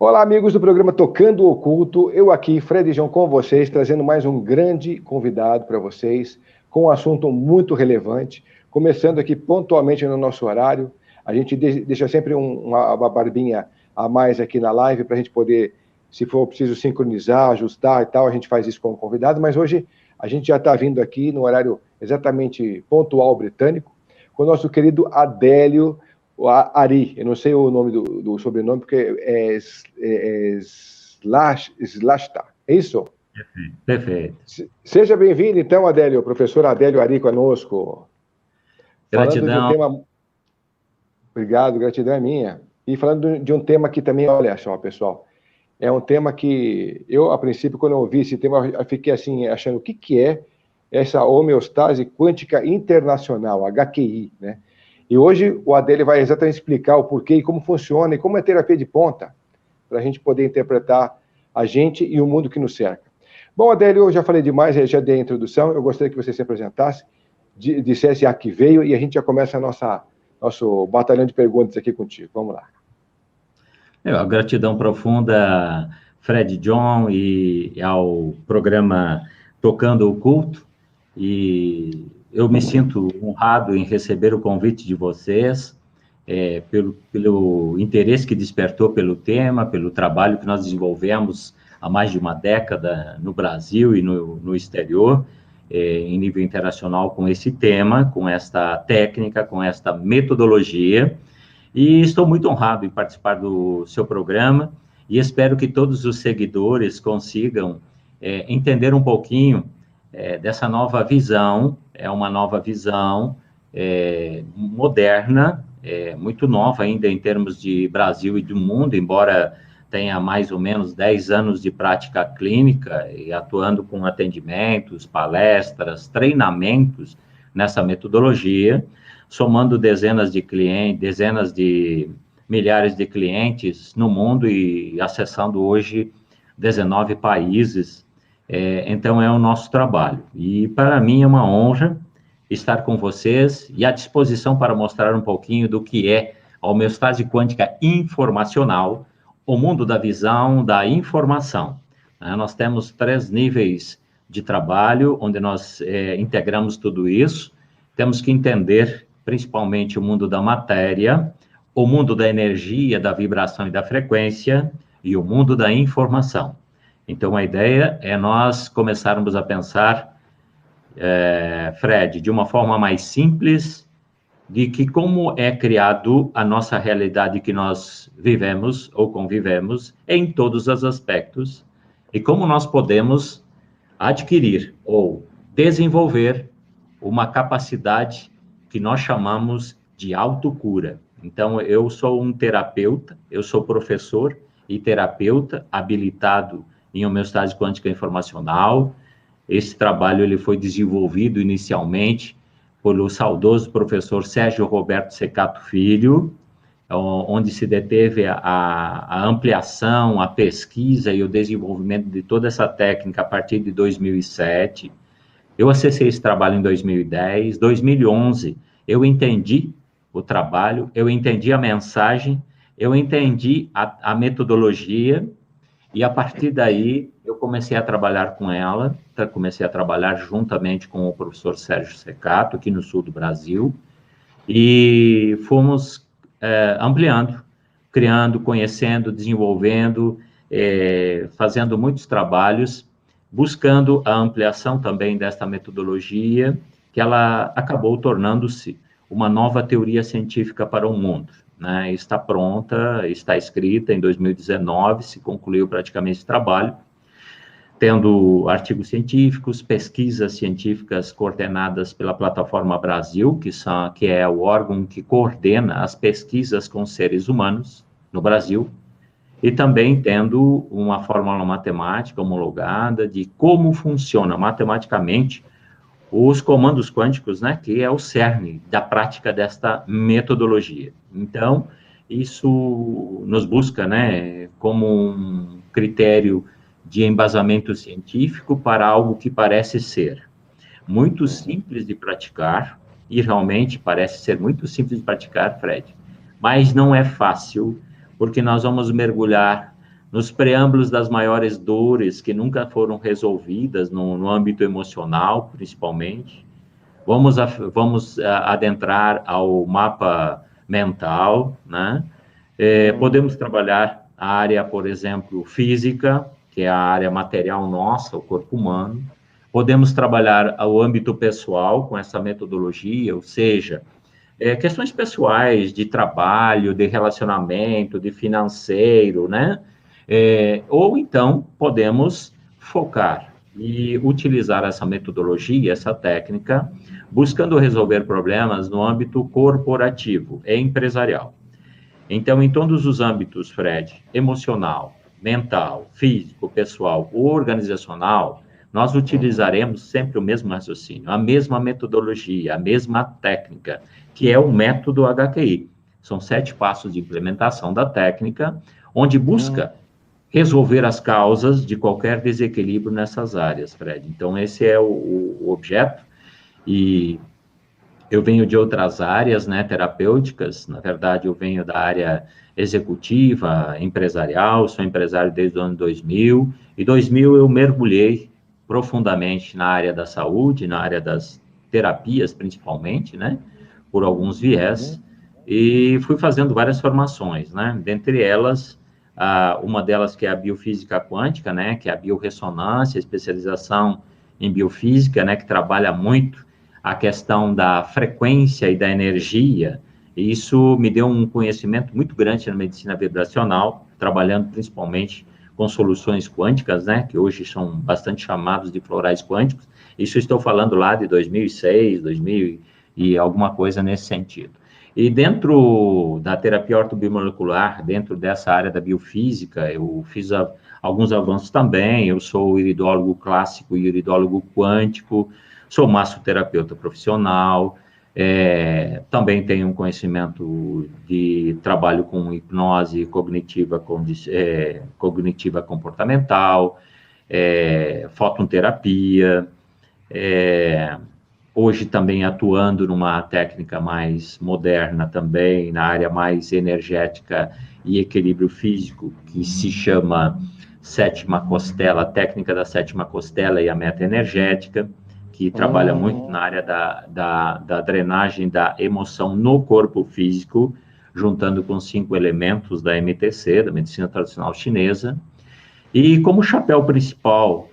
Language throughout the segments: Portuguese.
Olá, amigos do programa Tocando o Oculto. Eu aqui, Fred João, com vocês, trazendo mais um grande convidado para vocês, com um assunto muito relevante, começando aqui pontualmente no nosso horário. A gente deixa sempre uma barbinha a mais aqui na live para a gente poder, se for preciso, sincronizar, ajustar e tal, a gente faz isso com o convidado, mas hoje a gente já está vindo aqui no horário exatamente pontual britânico, com o nosso querido Adélio Ari, eu não sei o nome do sobrenome, porque Slashta, é isso? Perfeito. Seja bem-vindo, então, Adélio, professor Adélio Ari conosco. Falando de um Gratidão. tema... Obrigado, gratidão é minha. E falando de um tema que também, olha só, pessoal, é um tema que eu, a princípio, quando eu ouvi esse tema, eu fiquei assim, achando o que é essa homeostase quântica internacional, HQI, né? E hoje o Adélio vai exatamente explicar o porquê e como funciona e como é terapia de ponta, para a gente poder interpretar a gente e o mundo que nos cerca. Bom, Adélio, eu já falei demais, já dei a introdução, eu gostaria que você se apresentasse, dissesse a que veio e a gente já começa nosso batalhão de perguntas aqui contigo. Vamos lá. A gratidão profunda, Fred John, e ao programa Tocando o Culto. E eu me sinto honrado em receber o convite de vocês, pelo interesse que despertou pelo tema, pelo trabalho que nós desenvolvemos há mais de uma década no Brasil e no exterior, em nível internacional, com esse tema, com esta técnica, com esta metodologia. E estou muito honrado em participar do seu programa e espero que todos os seguidores consigam entender um pouquinho dessa nova visão. É uma nova visão moderna, muito nova ainda em termos de Brasil e do mundo, embora tenha mais ou menos 10 anos de prática clínica e atuando com atendimentos, palestras, treinamentos nessa metodologia, somando dezenas de clientes, dezenas de milhares de clientes no mundo e acessando hoje 19 países. Então, é o nosso trabalho. E, para mim, é uma honra estar com vocês e à disposição para mostrar um pouquinho do que é a homeostase quântica informacional, o mundo da visão, da informação. Nós temos 3 níveis de trabalho, onde nós integramos tudo isso. Temos que entender principalmente o mundo da matéria, o mundo da energia, da vibração e da frequência, e o mundo da informação. Então, a ideia é nós começarmos a pensar, Fred, de uma forma mais simples, de que como é criado a nossa realidade que nós vivemos ou convivemos em todos os aspectos, e como nós podemos adquirir ou desenvolver uma capacidade que nós chamamos de autocura. Então, eu sou um terapeuta, eu sou professor e terapeuta habilitado em homeostase quântica informacional. Esse trabalho ele foi desenvolvido inicialmente pelo saudoso professor Sérgio Roberto Secato Filho, onde se deteve a ampliação, a pesquisa e o desenvolvimento de toda essa técnica a partir de 2007. Eu acessei esse trabalho em 2010, 2011, eu entendi o trabalho, eu entendi a mensagem, eu entendi a metodologia, e a partir daí eu comecei a trabalhar com ela, comecei a trabalhar juntamente com o professor Sérgio Secato, aqui no sul do Brasil, e fomos ampliando, criando, conhecendo, desenvolvendo, fazendo muitos trabalhos, buscando a ampliação também desta metodologia, que ela acabou tornando-se uma nova teoria científica para o mundo. Né? Está pronta, está escrita em 2019, se concluiu praticamente esse trabalho, tendo artigos científicos, pesquisas científicas coordenadas pela Plataforma Brasil, que é o órgão que coordena as pesquisas com seres humanos no Brasil, e também tendo uma fórmula matemática homologada de como funciona matematicamente os comandos quânticos, né, que é o cerne da prática desta metodologia. Então, isso nos busca, né, como um critério de embasamento científico para algo que parece ser muito simples de praticar, e realmente parece ser muito simples de praticar, Fred, mas não é fácil, porque nós vamos mergulhar nos preâmbulos das maiores dores que nunca foram resolvidas no âmbito emocional, principalmente. Vamos adentrar ao mapa mental, né? Podemos trabalhar a área, por exemplo, física, que é a área material nossa, o corpo humano. Podemos trabalhar o âmbito pessoal com essa metodologia, ou seja, questões pessoais de trabalho, de relacionamento, de financeiro, né? Ou então podemos focar e utilizar essa metodologia, essa técnica, buscando resolver problemas no âmbito corporativo e empresarial. Então, em todos os âmbitos, Fred, emocional, mental, físico, pessoal, organizacional, nós utilizaremos sempre o mesmo raciocínio, a mesma metodologia, a mesma técnica, que é o método HQI. São 7 passos de implementação da técnica, onde busca resolver as causas de qualquer desequilíbrio nessas áreas, Fred. Então, esse é o objeto, e eu venho de outras áreas, né, terapêuticas. Na verdade, eu venho da área executiva, empresarial, sou empresário desde o ano 2000. Em 2000 eu mergulhei profundamente na área da saúde, na área das terapias, principalmente, né, por alguns viés, e fui fazendo várias formações, né, dentre elas, uma delas que é a biofísica quântica, né, que é a biorressonância, especialização em biofísica, né, que trabalha muito a questão da frequência e da energia. E isso me deu um conhecimento muito grande na medicina vibracional, trabalhando principalmente com soluções quânticas, né, que hoje são bastante chamados de florais quânticos. Isso estou falando lá de 2006, 2000 e alguma coisa nesse sentido. E dentro da terapia ortomolecular, dentro dessa área da biofísica, eu fiz alguns avanços também. Eu sou iridólogo clássico e iridólogo quântico, sou massoterapeuta profissional, também tenho um conhecimento de trabalho com hipnose cognitiva, cognitiva comportamental, fototerapia, hoje também atuando numa técnica mais moderna também, na área mais energética e equilíbrio físico, que se chama sétima costela, a técnica da sétima costela e a meta-energética, que trabalha muito na área da drenagem da emoção no corpo físico, juntando com 5 elementos da MTC, da medicina tradicional chinesa. E como chapéu principal,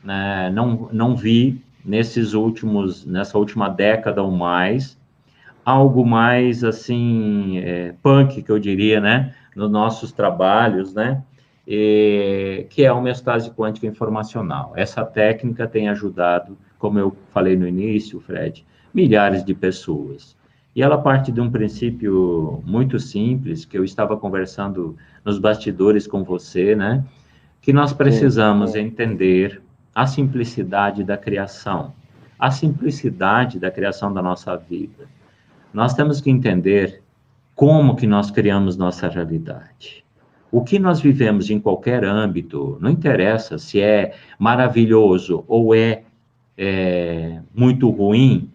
né, não vi nessa última década ou mais, algo mais, assim, punk, que eu diria, né, nos nossos trabalhos, né, que é a homeostase quântica informacional. Essa técnica tem ajudado, como eu falei no início, Fred, milhares de pessoas. E ela parte de um princípio muito simples, que eu estava conversando nos bastidores com você, né, que nós precisamos entender a simplicidade da criação, a simplicidade da criação da nossa vida. Nós temos que entender como que nós criamos nossa realidade. O que nós vivemos em qualquer âmbito, não interessa se é maravilhoso ou é muito ruim,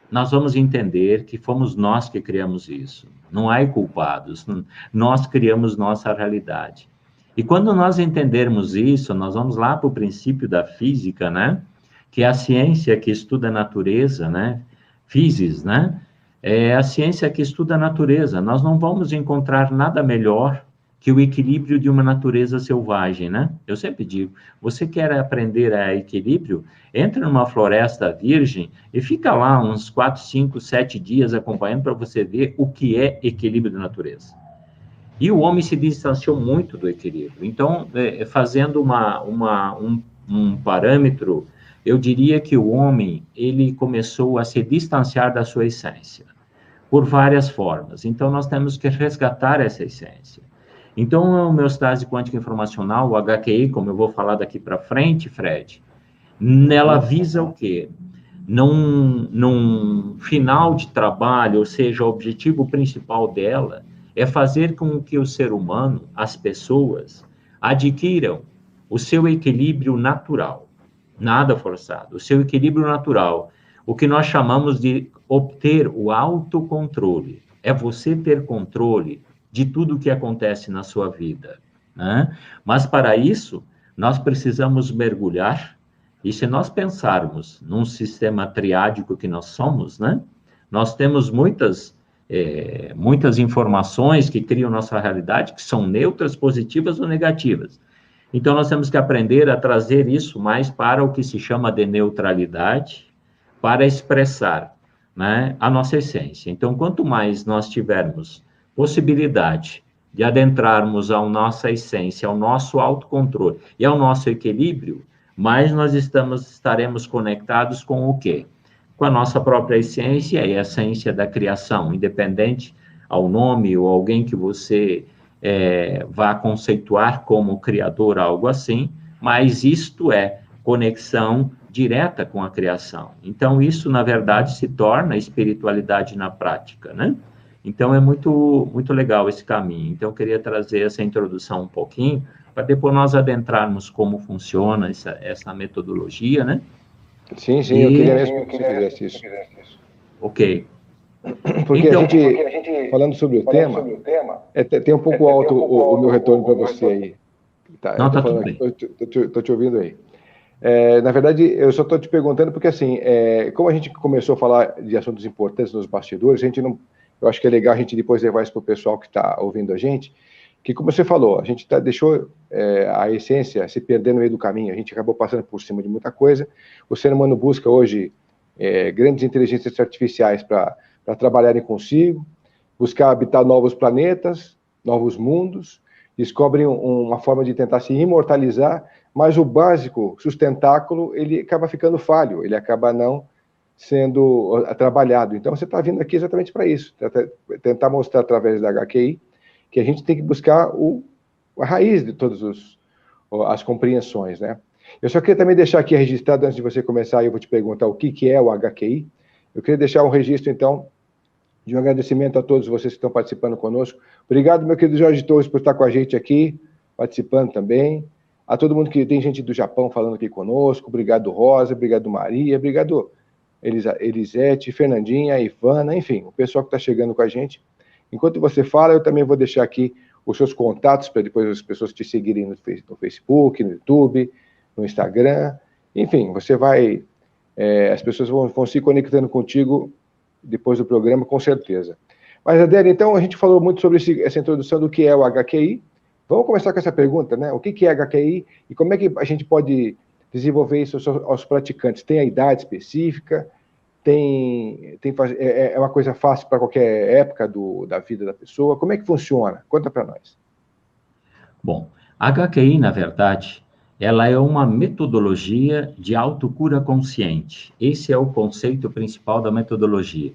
nós vamos entender que fomos nós que criamos isso. Não há culpados, nós criamos nossa realidade. E quando nós entendermos isso, nós vamos lá para o princípio da física, né? Que é a ciência que estuda a natureza, né? Physis, né? É a ciência que estuda a natureza. Nós não vamos encontrar nada melhor que o equilíbrio de uma natureza selvagem, né? Eu sempre digo, você quer aprender a equilíbrio? Entra numa floresta virgem e fica lá uns 4, 5, 7 dias acompanhando para você ver o que é equilíbrio da natureza. E o homem se distanciou muito do equilíbrio. Então, fazendo um parâmetro, eu diria que o homem, ele começou a se distanciar da sua essência, por várias formas. Então, nós temos que resgatar essa essência. Então, a homeostase quântica informacional, o HQI, como eu vou falar daqui para frente, Fred, ela visa o quê? Num final de trabalho, ou seja, o objetivo principal dela é fazer com que o ser humano, as pessoas, adquiram o seu equilíbrio natural, nada forçado, o seu equilíbrio natural, o que nós chamamos de obter o autocontrole. É você ter controle de tudo o que acontece na sua vida, né? Mas para isso, nós precisamos mergulhar, e se nós pensarmos num sistema triádico que nós somos, né? Nós temos muitas informações que criam nossa realidade, que são neutras, positivas ou negativas. Então, nós temos que aprender a trazer isso mais para o que se chama de neutralidade, para expressar, né, a nossa essência. Então, quanto mais nós tivermos possibilidade de adentrarmos à nossa essência, ao nosso autocontrole e ao nosso equilíbrio, mais nós estaremos conectados com o quê? Com a nossa própria essência e a essência da criação, independente ao nome ou alguém que você vá conceituar como criador, algo assim, mas isto é conexão direta com a criação. Então, isso, na verdade, se torna espiritualidade na prática, né? Então, é muito, muito legal esse caminho. Então, eu queria trazer essa introdução um pouquinho, para depois nós adentrarmos como funciona essa metodologia, né? Sim, eu queria mesmo que você fizesse isso. Ok. Porque então, a gente, falando sobre o tema, tem um pouco alto o meu retorno para você aí. Tá, não, tá tudo bem. Estou te ouvindo aí. Na verdade, eu só estou te perguntando porque, assim, como a gente começou a falar de assuntos importantes nos bastidores, eu acho que é legal a gente depois levar isso para o pessoal que está ouvindo a gente, que, como você falou, a gente deixou a essência se perder no meio do caminho, a gente acabou passando por cima de muita coisa. O ser humano busca hoje grandes inteligências artificiais para trabalharem consigo, buscar habitar novos planetas, novos mundos, descobrem uma forma de tentar se imortalizar, mas o básico sustentáculo, ele acaba ficando falho, ele acaba não sendo trabalhado. Então, você está vindo aqui exatamente para isso, tentar mostrar através da HQI que a gente tem que buscar a raiz de todas as compreensões, né? Eu só queria também deixar aqui registrado, antes de você começar, eu vou te perguntar o que é o HQI. Eu queria deixar um registro, então, de um agradecimento a todos vocês que estão participando conosco. Obrigado, meu querido Jorge Torres, por estar com a gente aqui, participando também. A todo mundo que tem gente do Japão falando aqui conosco. Obrigado, Rosa. Obrigado, Maria. Obrigado, Elisete, Fernandinha, Ivana, enfim, o pessoal que está chegando com a gente. Enquanto você fala, eu também vou deixar aqui os seus contatos para depois as pessoas te seguirem no Facebook, no YouTube, no Instagram. Enfim, você vai... as pessoas vão se conectando contigo depois do programa, com certeza. Mas, Adélia, então, a gente falou muito sobre essa introdução do que é o HQI. Vamos começar com essa pergunta, né? O que é HQI e como é que a gente pode desenvolver isso aos praticantes? Tem a idade específica? É uma coisa fácil para qualquer época da vida da pessoa? Como é que funciona? Conta para nós. Bom, a HQI, na verdade, ela é uma metodologia de autocura consciente. Esse é o conceito principal da metodologia.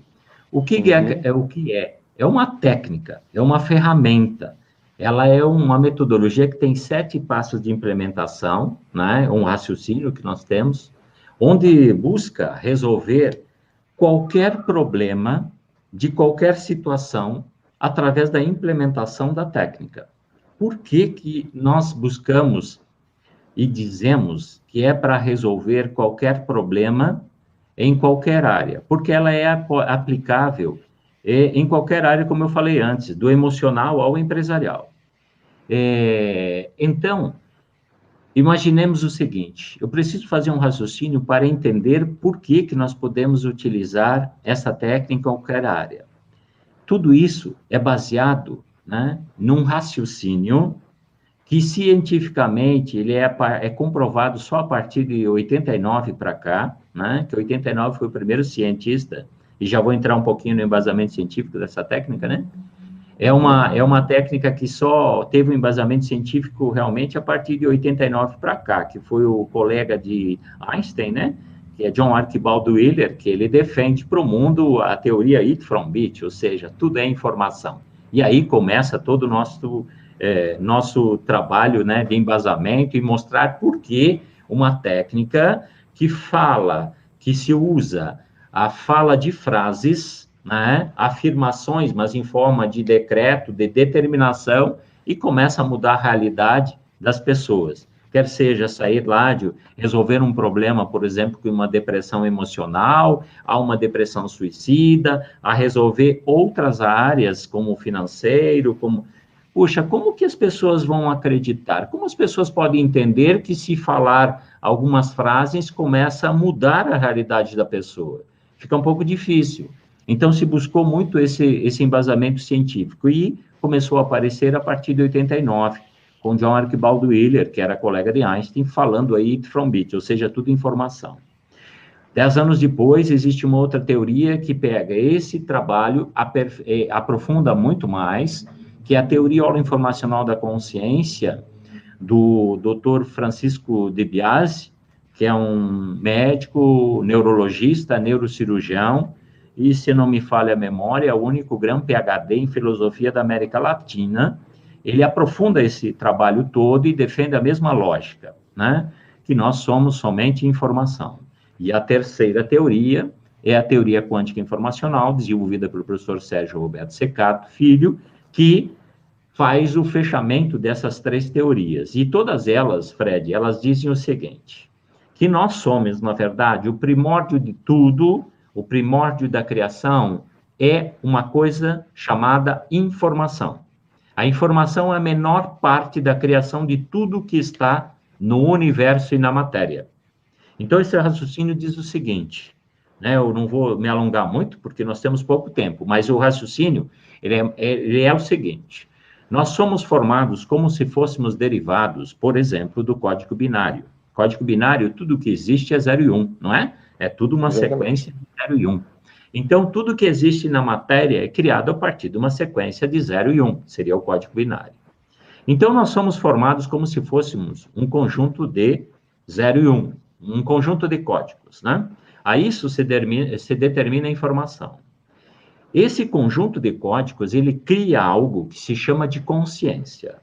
O que é? É uma técnica, é uma ferramenta. Ela é uma metodologia que tem 7 passos de implementação, né? Um raciocínio que nós temos, onde busca resolver qualquer problema de qualquer situação através da implementação da técnica. Por que nós buscamos e dizemos que é para resolver qualquer problema em qualquer área? Porque ela é aplicável em qualquer área, como eu falei antes, do emocional ao empresarial. Então, imaginemos o seguinte, eu preciso fazer um raciocínio para entender por que nós podemos utilizar essa técnica em qualquer área. Tudo isso é baseado, né, num raciocínio que cientificamente ele é comprovado só a partir de 89 para cá, né, que 89 foi o primeiro cientista, e já vou entrar um pouquinho no embasamento científico dessa técnica, né? É uma técnica que só teve um embasamento científico realmente a partir de 89 para cá, que foi o colega de Einstein, né? Que é John Archibald Wheeler, que ele defende para o mundo a teoria It from Bit, ou seja, tudo é informação. E aí começa todo o nosso trabalho, né, de embasamento e mostrar por que uma técnica que se usa a fala de frases, né, afirmações, mas em forma de decreto, de determinação, e começa a mudar a realidade das pessoas. Quer seja sair lá de resolver um problema, por exemplo, com uma depressão emocional, a uma depressão suicida, a resolver outras áreas, como financeiro, como puxa, como que as pessoas vão acreditar? Como as pessoas podem entender que se falar algumas frases começa a mudar a realidade da pessoa? Fica um pouco difícil. Então, se buscou muito esse embasamento científico e começou a aparecer a partir de 89, com John Archibald Wheeler, que era colega de Einstein, falando aí from bit, ou seja, tudo informação. 10 anos depois, existe uma outra teoria que pega esse trabalho, aprofunda muito mais, que é a teoria holoinformacional da consciência, do Dr. Francisco de Biasi, que é um médico, neurologista, neurocirurgião, e, se não me falha a memória, é o único grande PhD em filosofia da América Latina. Ele aprofunda esse trabalho todo e defende a mesma lógica, né? Que nós somos somente informação. E a terceira teoria é a teoria quântica informacional, desenvolvida pelo professor Sérgio Roberto Secato Filho, que faz o fechamento dessas três teorias. E todas elas, Fred, elas dizem o seguinte, que nós somos, na verdade, o primórdio de tudo, o primórdio da criação é uma coisa chamada informação. A informação é a menor parte da criação de tudo que está no universo e na matéria. Então, esse raciocínio diz o seguinte, né, eu não vou me alongar muito, porque nós temos pouco tempo, mas o raciocínio, ele é o seguinte, nós somos formados como se fôssemos derivados, por exemplo, do código binário. Código binário, tudo que existe é 0 e 1, não é? É tudo uma sequência de 0 e 1. Então, tudo que existe na matéria é criado a partir de uma sequência de 0 e 1, seria o código binário. Então, nós somos formados como se fôssemos um conjunto de 0 e 1, um conjunto de códigos, né? A isso se determina a informação. Esse conjunto de códigos, ele cria algo que se chama de consciência.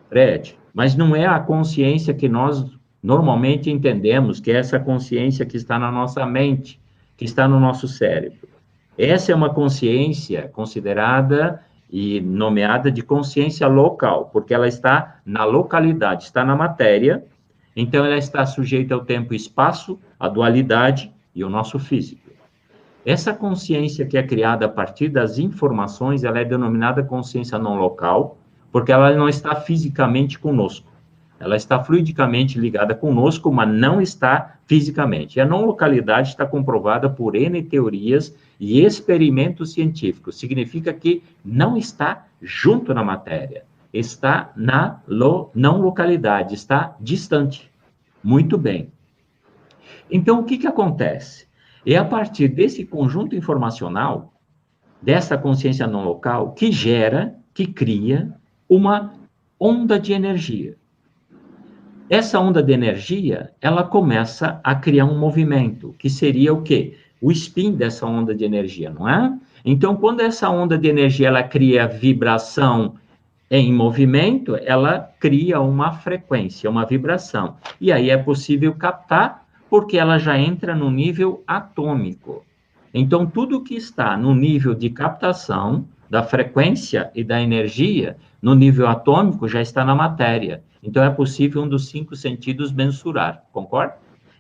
Fred, mas não é a consciência que nós normalmente entendemos, que é essa consciência que está na nossa mente, que está no nosso cérebro. Essa é uma consciência considerada e nomeada de consciência local, porque ela está na localidade, está na matéria, então ela está sujeita ao tempo e espaço, à dualidade e ao nosso físico. Essa consciência que é criada a partir das informações, ela é denominada consciência não local, porque ela não está fisicamente conosco. Ela está fluidicamente ligada conosco, mas não está fisicamente. E a não localidade está comprovada por N teorias e experimentos científicos. Significa que não está junto na matéria, está na não localidade, está distante. Muito bem. Então, o que acontece? É a partir desse conjunto informacional, dessa consciência não local, que gera, que cria uma onda de energia. Essa onda de energia, ela começa a criar um movimento, que seria o quê? O spin dessa onda de energia, não é? Então, quando essa onda de energia, ela cria vibração em movimento, ela cria uma frequência, uma vibração. E aí é possível captar, porque ela já entra no nível atômico. Então, tudo que está no nível de captação da frequência e da energia, no nível atômico, já está na matéria. Então, é possível um dos 5 sentidos mensurar, concorda?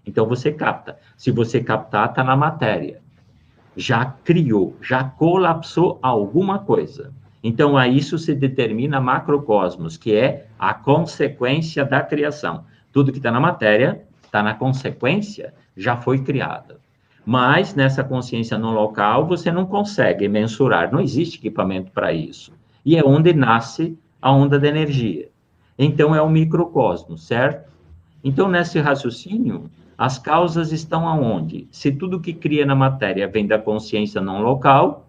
Então, você capta. Se você captar, está na matéria. Já criou, já colapsou alguma coisa. Então, a isso se determina macrocosmos, que é a consequência da criação. Tudo que está na matéria, está na consequência, já foi criada. Mas, nessa consciência não local, você não consegue mensurar, não existe equipamento para isso. E é onde nasce a onda de energia. Então, é o microcosmos, certo? Então, nesse raciocínio, as causas estão aonde? Se tudo que cria na matéria vem da consciência não local,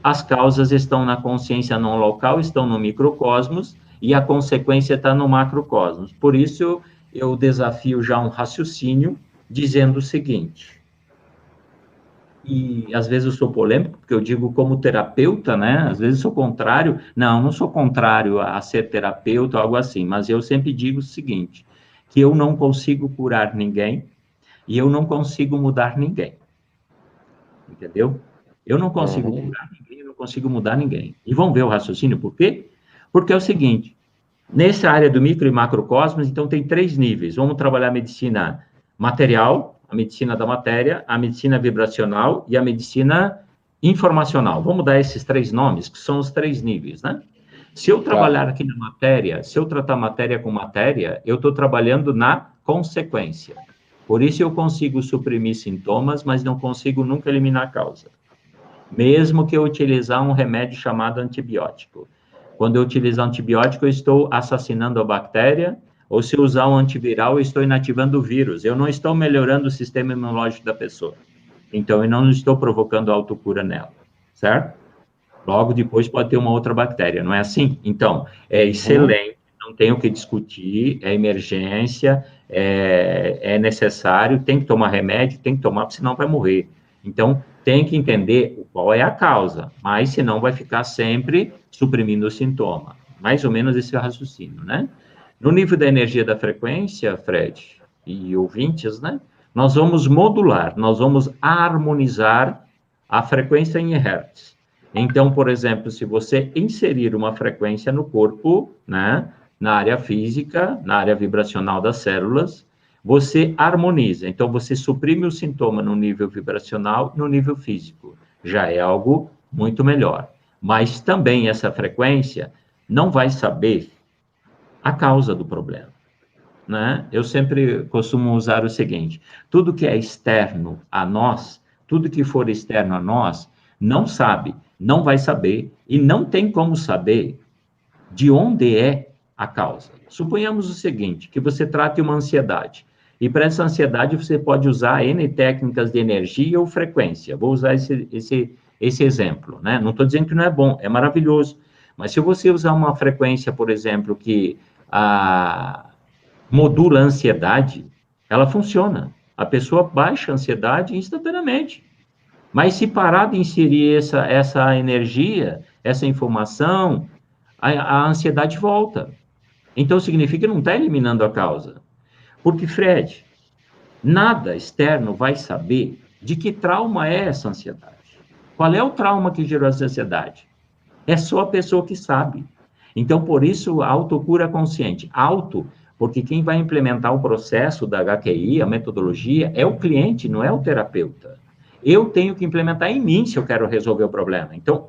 as causas estão na consciência não local, estão no microcosmos, e a consequência está no macrocosmos. Por isso, eu desafio já um raciocínio dizendo o seguinte, e às vezes eu sou polêmico, porque eu digo como terapeuta, né? Às vezes eu sou contrário. Não sou contrário a ser terapeuta ou algo assim, mas eu sempre digo o seguinte, que eu não consigo curar ninguém e eu não consigo mudar ninguém. Entendeu? Eu não consigo curar ninguém, eu não consigo mudar ninguém. E vamos ver o raciocínio, por quê? Porque é o seguinte, nessa área do micro e macrocosmos, então tem 3 níveis. Vamos trabalhar a medicina material, a medicina da matéria, a medicina vibracional e a medicina informacional. Vamos dar esses 3 nomes, que são os 3 níveis, né? Se eu trabalhar aqui na matéria, se eu tratar matéria com matéria, eu estou trabalhando na consequência. Por isso eu consigo suprimir sintomas, mas não consigo nunca eliminar a causa. Mesmo que eu utilizar um remédio chamado antibiótico. Quando eu utilizar antibiótico, eu estou assassinando a bactéria, ou se eu usar um antiviral, eu estou inativando o vírus. Eu não estou melhorando o sistema imunológico da pessoa. Então, eu não estou provocando autocura nela, certo? Logo depois pode ter uma outra bactéria, não é assim? Então, é excelente, não tem o que discutir, é emergência, é necessário, tem que tomar remédio, tem que tomar, porque senão vai morrer. Então, tem que entender qual é a causa, mas senão vai ficar sempre suprimindo o sintoma. Mais ou menos esse raciocínio, né? No nível da energia da frequência, Fred e ouvintes, né? Nós vamos modular, nós vamos harmonizar a frequência em hertz. Então, por exemplo, se você inserir uma frequência no corpo, né, na área física, na área vibracional das células, você harmoniza. Então, você suprime o sintoma no nível vibracional, no nível físico. Já é algo muito melhor. Mas também essa frequência não vai saber a causa do problema, né? Eu sempre costumo usar o seguinte: tudo que é externo a nós, tudo que for externo a nós, não sabe, não vai saber e não tem como saber de onde é a causa. Suponhamos o seguinte, que você trate uma ansiedade, e para essa ansiedade você pode usar N técnicas de energia ou frequência. Vou usar esse exemplo, né? Não estou dizendo que não é bom, é maravilhoso, mas se você usar uma frequência, por exemplo, que modula a ansiedade, ela funciona. A pessoa baixa a ansiedade instantaneamente. Mas se parar de inserir essa energia, essa informação, a ansiedade volta. Então, significa que não está eliminando a causa. Porque, Fred, nada externo vai saber de que trauma é essa ansiedade. Qual é o trauma que gerou essa ansiedade? É só a pessoa que sabe. Então, por isso, a autocura consciente. Porque quem vai implementar o processo da HQI, a metodologia, é o cliente, não é o terapeuta. Eu tenho que implementar em mim se eu quero resolver o problema. Então,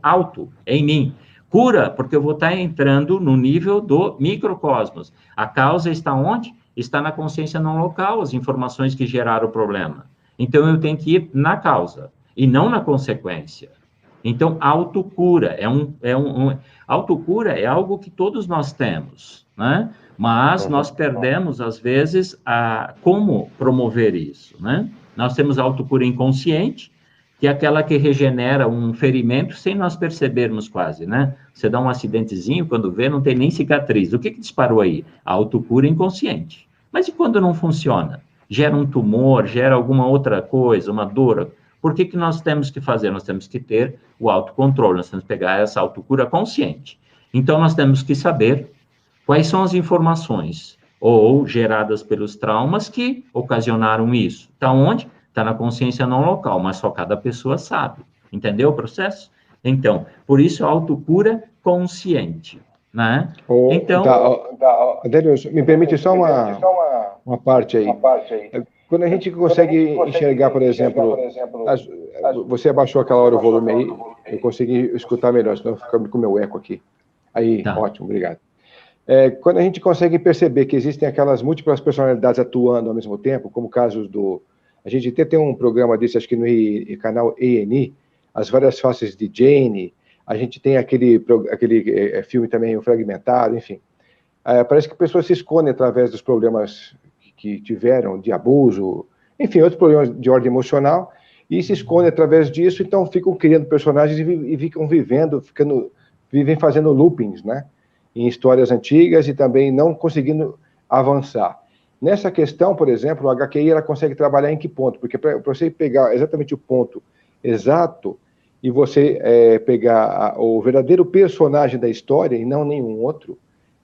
é em mim. Cura, porque eu vou estar entrando no nível do microcosmos. A causa está onde? Está na consciência não local, as informações que geraram o problema. Então, eu tenho que ir na causa e não na consequência. Então, autocura autocura é algo que todos nós temos, né? Mas nós perdemos, às vezes, como promover isso, né? Nós temos a autocura inconsciente, que é aquela que regenera um ferimento sem nós percebermos quase, né? Você dá um acidentezinho, quando vê, não tem nem cicatriz. O que disparou aí? A autocura inconsciente. Mas e quando não funciona? Gera um tumor, gera alguma outra coisa, uma dor. Por que nós temos que fazer? Nós temos que ter o autocontrole, nós temos que pegar essa autocura consciente. Então, nós temos que saber quais são as informações ou geradas pelos traumas que ocasionaram isso. Está onde? Está na consciência não local, mas só cada pessoa sabe. Entendeu o processo? Então, por isso, a autocura consciente, né? Então... Deus, me permite só uma parte aí. Quando a gente consegue enxergar, por exemplo, você abaixou aquela hora o volume aí, eu consegui escutar melhor, senão fica com o meu eco aqui. Aí, tá. Ótimo, obrigado. Quando a gente consegue perceber que existem aquelas múltiplas personalidades atuando ao mesmo tempo, como casos a gente até tem um programa desse, acho que no canal ENI, As Várias Faces de Jane, a gente tem aquele filme também, o Fragmentado, enfim. Parece que pessoas se escondem através dos problemas que tiveram de abuso, enfim, outros problemas de ordem emocional, e se escondem através disso, então ficam criando personagens e ficam vivem fazendo loopings, né, em histórias antigas e também não conseguindo avançar. Nessa questão, por exemplo, a HQI ela consegue trabalhar em que ponto? Porque para você pegar exatamente o ponto exato e você pegar o verdadeiro personagem da história e não nenhum outro,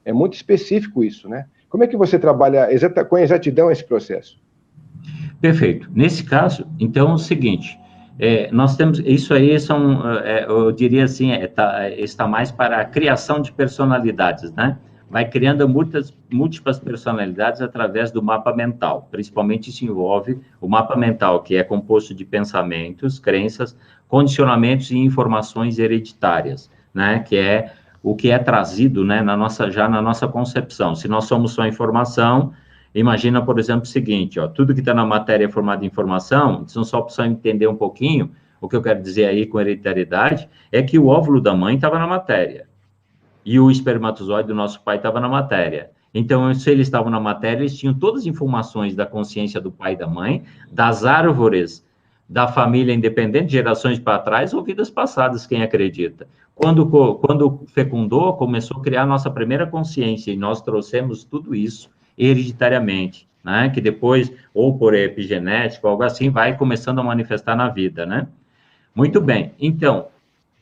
é muito específico isso, né? Como é que você trabalha com exatidão esse processo? Perfeito. Nesse caso, então, é o seguinte, nós temos, isso aí eu diria assim, está mais para a criação de personalidades, né? Vai criando múltiplas personalidades através do mapa mental, principalmente isso envolve o mapa mental, que é composto de pensamentos, crenças, condicionamentos e informações hereditárias, né? Que é o que é trazido, né, já na nossa concepção. Se nós somos só informação, imagina, por exemplo, o seguinte, ó, tudo que está na matéria é formado de informação, então só precisa entender um pouquinho, o que eu quero dizer aí com hereditariedade, é que o óvulo da mãe estava na matéria, e o espermatozoide do nosso pai estava na matéria. Então, se eles estavam na matéria, eles tinham todas as informações da consciência do pai e da mãe, das árvores da família independente, gerações para trás ou vidas passadas, quem acredita. Quando fecundou, começou a criar a nossa primeira consciência, e nós trouxemos tudo isso hereditariamente, né? Que depois, ou por epigenética, ou algo assim, vai começando a manifestar na vida, né? Muito bem. Então,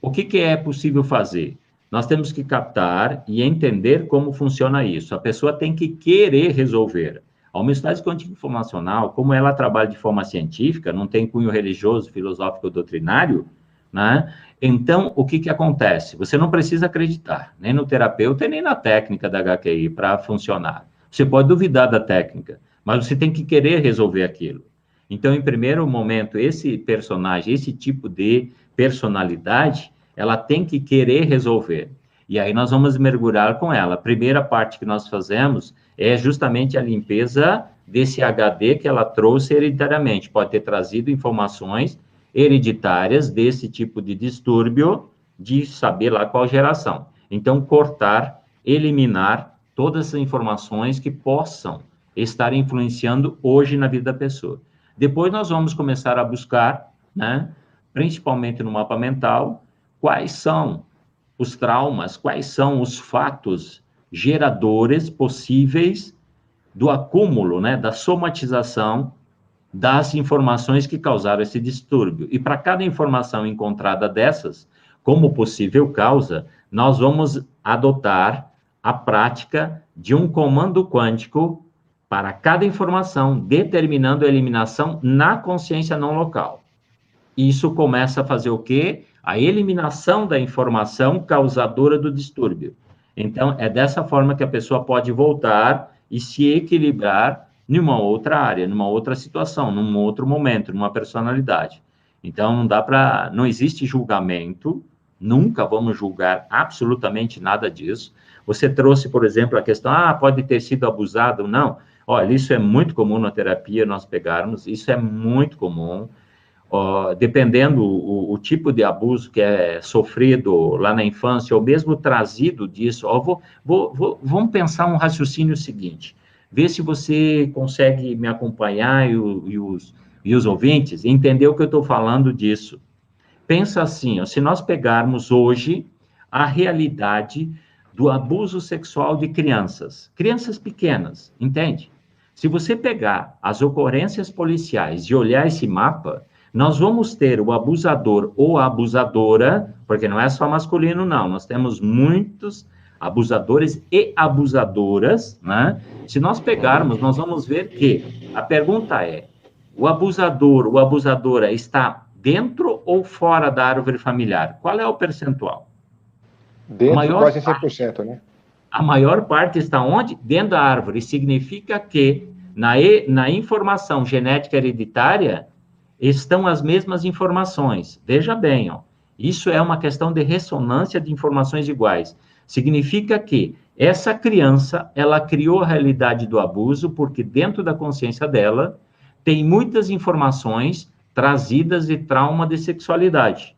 o que é possível fazer? Nós temos que captar e entender como funciona isso. A pessoa tem que querer resolver. A homeostase quântica informacional, como ela trabalha de forma científica, não tem cunho religioso, filosófico ou doutrinário, né? Então, o que acontece? Você não precisa acreditar, nem no terapeuta, nem na técnica da HQI para funcionar. Você pode duvidar da técnica, mas você tem que querer resolver aquilo. Então, em primeiro momento, esse personagem, esse tipo de personalidade, ela tem que querer resolver. E aí nós vamos mergulhar com ela. A primeira parte que nós fazemos é justamente a limpeza desse HD que ela trouxe hereditariamente. Pode ter trazido informações hereditárias desse tipo de distúrbio, de saber lá qual geração. Então, cortar, eliminar todas as informações que possam estar influenciando hoje na vida da pessoa. Depois nós vamos começar a buscar, né, principalmente no mapa mental, quais são os traumas, quais são os fatos geradores possíveis do acúmulo, né, da somatização das informações que causaram esse distúrbio. E para cada informação encontrada dessas, como possível causa, nós vamos adotar a prática de um comando quântico para cada informação, determinando a eliminação na consciência não local. Isso começa a fazer o quê? A eliminação da informação causadora do distúrbio. Então, é dessa forma que a pessoa pode voltar e se equilibrar numa outra área, numa outra situação, num outro momento, numa personalidade. Então, não existe julgamento, nunca vamos julgar absolutamente nada disso. Você trouxe, por exemplo, a questão, pode ter sido abusado, não. Olha, isso é muito comum na terapia, nós pegarmos, isso é muito comum. Dependendo o tipo de abuso que é sofrido lá na infância, ou mesmo trazido disso, vamos pensar um raciocínio seguinte, ver se você consegue me acompanhar e os ouvintes, entender o que eu estou falando disso. Pensa assim, se nós pegarmos hoje a realidade do abuso sexual de crianças pequenas, entende? Se você pegar as ocorrências policiais e olhar esse mapa, nós vamos ter o abusador ou a abusadora, porque não é só masculino, não, nós temos muitos abusadores e abusadoras, né? Se nós pegarmos, nós vamos ver que a pergunta é, o abusador ou abusadora está dentro ou fora da árvore familiar? Qual é o percentual? Dentro, quase 100%, né? A maior parte está onde? Dentro da árvore. Significa que na informação genética hereditária estão as mesmas informações. Veja bem, isso é uma questão de ressonância de informações iguais. Significa que essa criança, ela criou a realidade do abuso porque dentro da consciência dela tem muitas informações trazidas de trauma de sexualidade.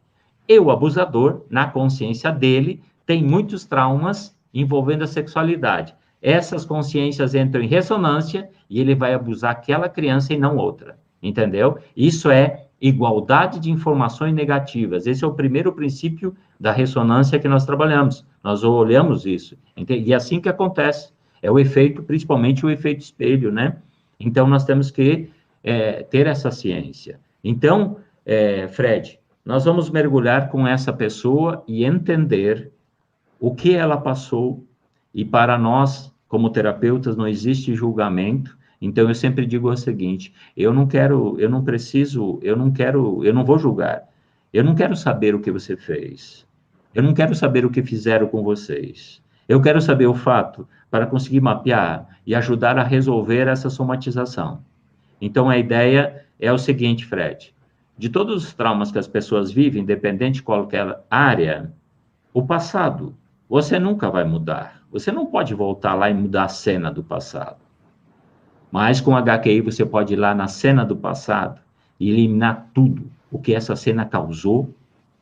E o abusador, na consciência dele, tem muitos traumas envolvendo a sexualidade. Essas consciências entram em ressonância e ele vai abusar aquela criança e não outra. Entendeu? Isso é igualdade de informações negativas. Esse é o primeiro princípio da ressonância que nós trabalhamos. Nós olhamos isso. E é assim que acontece. É o efeito, principalmente o efeito espelho, né? Então, nós temos que ter essa ciência. Então, Fred, nós vamos mergulhar com essa pessoa e entender o que ela passou. E para nós, como terapeutas, não existe julgamento. Então, eu sempre digo o seguinte, eu não vou julgar. Eu não quero saber o que você fez. Eu não quero saber o que fizeram com vocês. Eu quero saber o fato para conseguir mapear e ajudar a resolver essa somatização. Então, a ideia é o seguinte, Fred, de todos os traumas que as pessoas vivem, independente de qualquer área, o passado você nunca vai mudar. Você não pode voltar lá e mudar a cena do passado. Mas com HQI você pode ir lá na cena do passado e eliminar tudo o que essa cena causou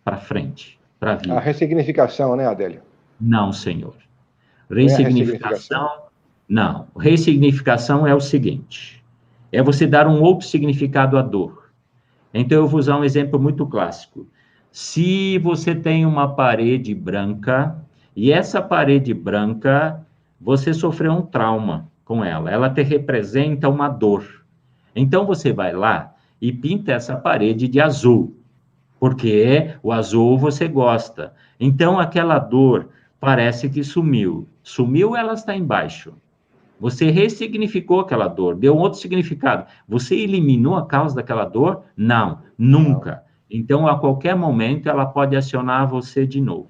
para frente, para a vida. A ressignificação, né, Adélio? Não, senhor. Não é a ressignificação? Não. Ressignificação é o seguinte, é você dar um outro significado à dor. Então, eu vou usar um exemplo muito clássico. Se você tem uma parede branca, e essa parede branca, você sofreu um trauma com ela, ela te representa uma dor. Então, você vai lá e pinta essa parede de azul, porque o azul você gosta. Então, aquela dor parece que sumiu. Sumiu, ela está embaixo. Você ressignificou aquela dor, deu um outro significado. Você eliminou a causa daquela dor? Não, nunca. Então, a qualquer momento, ela pode acionar você de novo.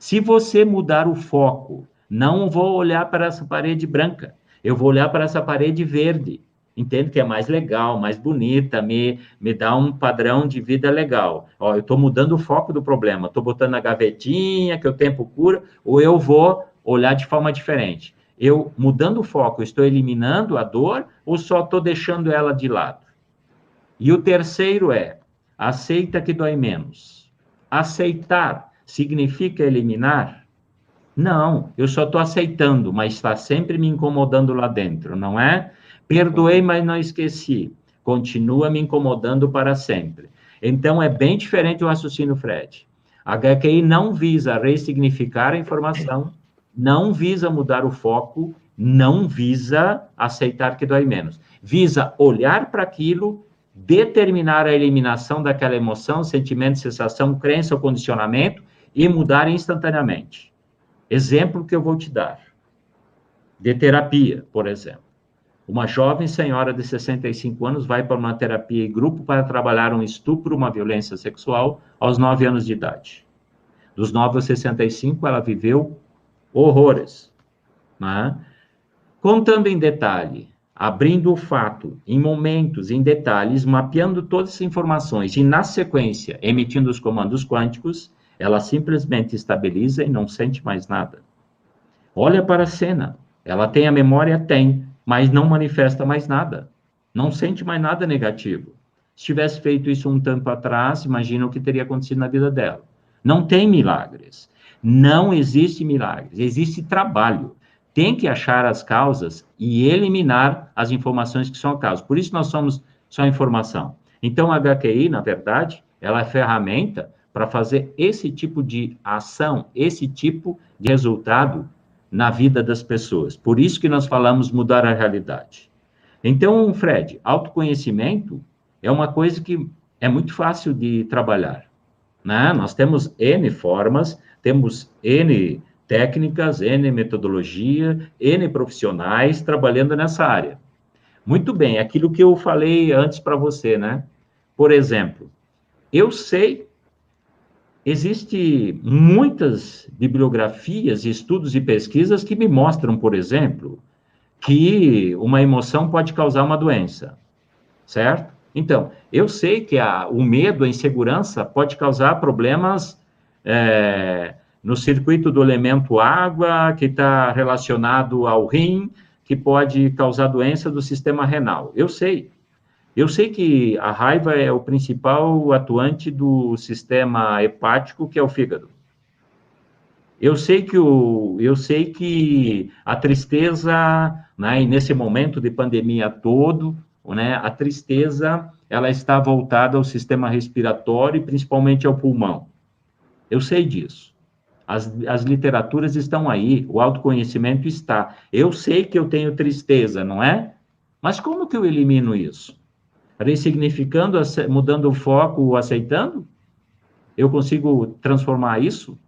Se você mudar o foco, não vou olhar para essa parede branca, eu vou olhar para essa parede verde. Entendo que é mais legal, mais bonita, me dá um padrão de vida legal. Ó, eu estou mudando o foco do problema, estou botando na gavetinha, que o tempo cura, ou eu vou olhar de forma diferente. Eu, mudando o foco, estou eliminando a dor ou só estou deixando ela de lado? E o terceiro é, aceita que dói menos. Aceitar significa eliminar? Não, eu só estou aceitando, mas está sempre me incomodando lá dentro, não é? Perdoei, mas não esqueci. Continua me incomodando para sempre. Então, é bem diferente o raciocínio Fred. A HQI não visa ressignificar a informação, não visa mudar o foco, não visa aceitar que dói menos. Visa olhar para aquilo, determinar a eliminação daquela emoção, sentimento, sensação, crença ou condicionamento e mudar instantaneamente. Exemplo que eu vou te dar. De terapia, por exemplo. Uma jovem senhora de 65 anos vai para uma terapia em grupo para trabalhar um estupro, uma violência sexual aos 9 anos de idade. Dos 9 aos 65, ela viveu horrores, né? Contando em detalhe, abrindo o fato, em momentos, em detalhes, mapeando todas as informações e, na sequência, emitindo os comandos quânticos, ela simplesmente estabiliza e não sente mais nada. Olha para a cena, ela tem a memória? Tem, mas não manifesta mais nada, não sente mais nada negativo. Se tivesse feito isso um tempo atrás, imagina o que teria acontecido na vida dela. Não tem milagres. Não existe milagres, existe trabalho. Tem que achar as causas e eliminar as informações que são a causa. Por isso nós somos só informação. Então, a HQI, na verdade, ela é ferramenta para fazer esse tipo de ação, esse tipo de resultado na vida das pessoas. Por isso que nós falamos mudar a realidade. Então, Fred, autoconhecimento é uma coisa que é muito fácil de trabalhar, né? Nós temos N formas, temos N técnicas, N metodologia, N profissionais trabalhando nessa área. Muito bem, aquilo que eu falei antes para você, né? Por exemplo, eu sei, existe muitas bibliografias, estudos e pesquisas que me mostram, por exemplo, que uma emoção pode causar uma doença, certo? Então, eu sei que o medo, a insegurança pode causar problemas no circuito do elemento água, que está relacionado ao rim, que pode causar doença do sistema renal. Eu sei. Eu sei que a raiva é o principal atuante do sistema hepático, que é o fígado. Eu sei que a tristeza, né, e nesse momento de pandemia todo, né, a tristeza, ela está voltada ao sistema respiratório e principalmente ao pulmão. Eu sei disso. As literaturas estão aí, o autoconhecimento está. Eu sei que eu tenho tristeza, não é? Mas como que eu elimino isso? Ressignificando, mudando o foco, aceitando? Eu consigo transformar isso?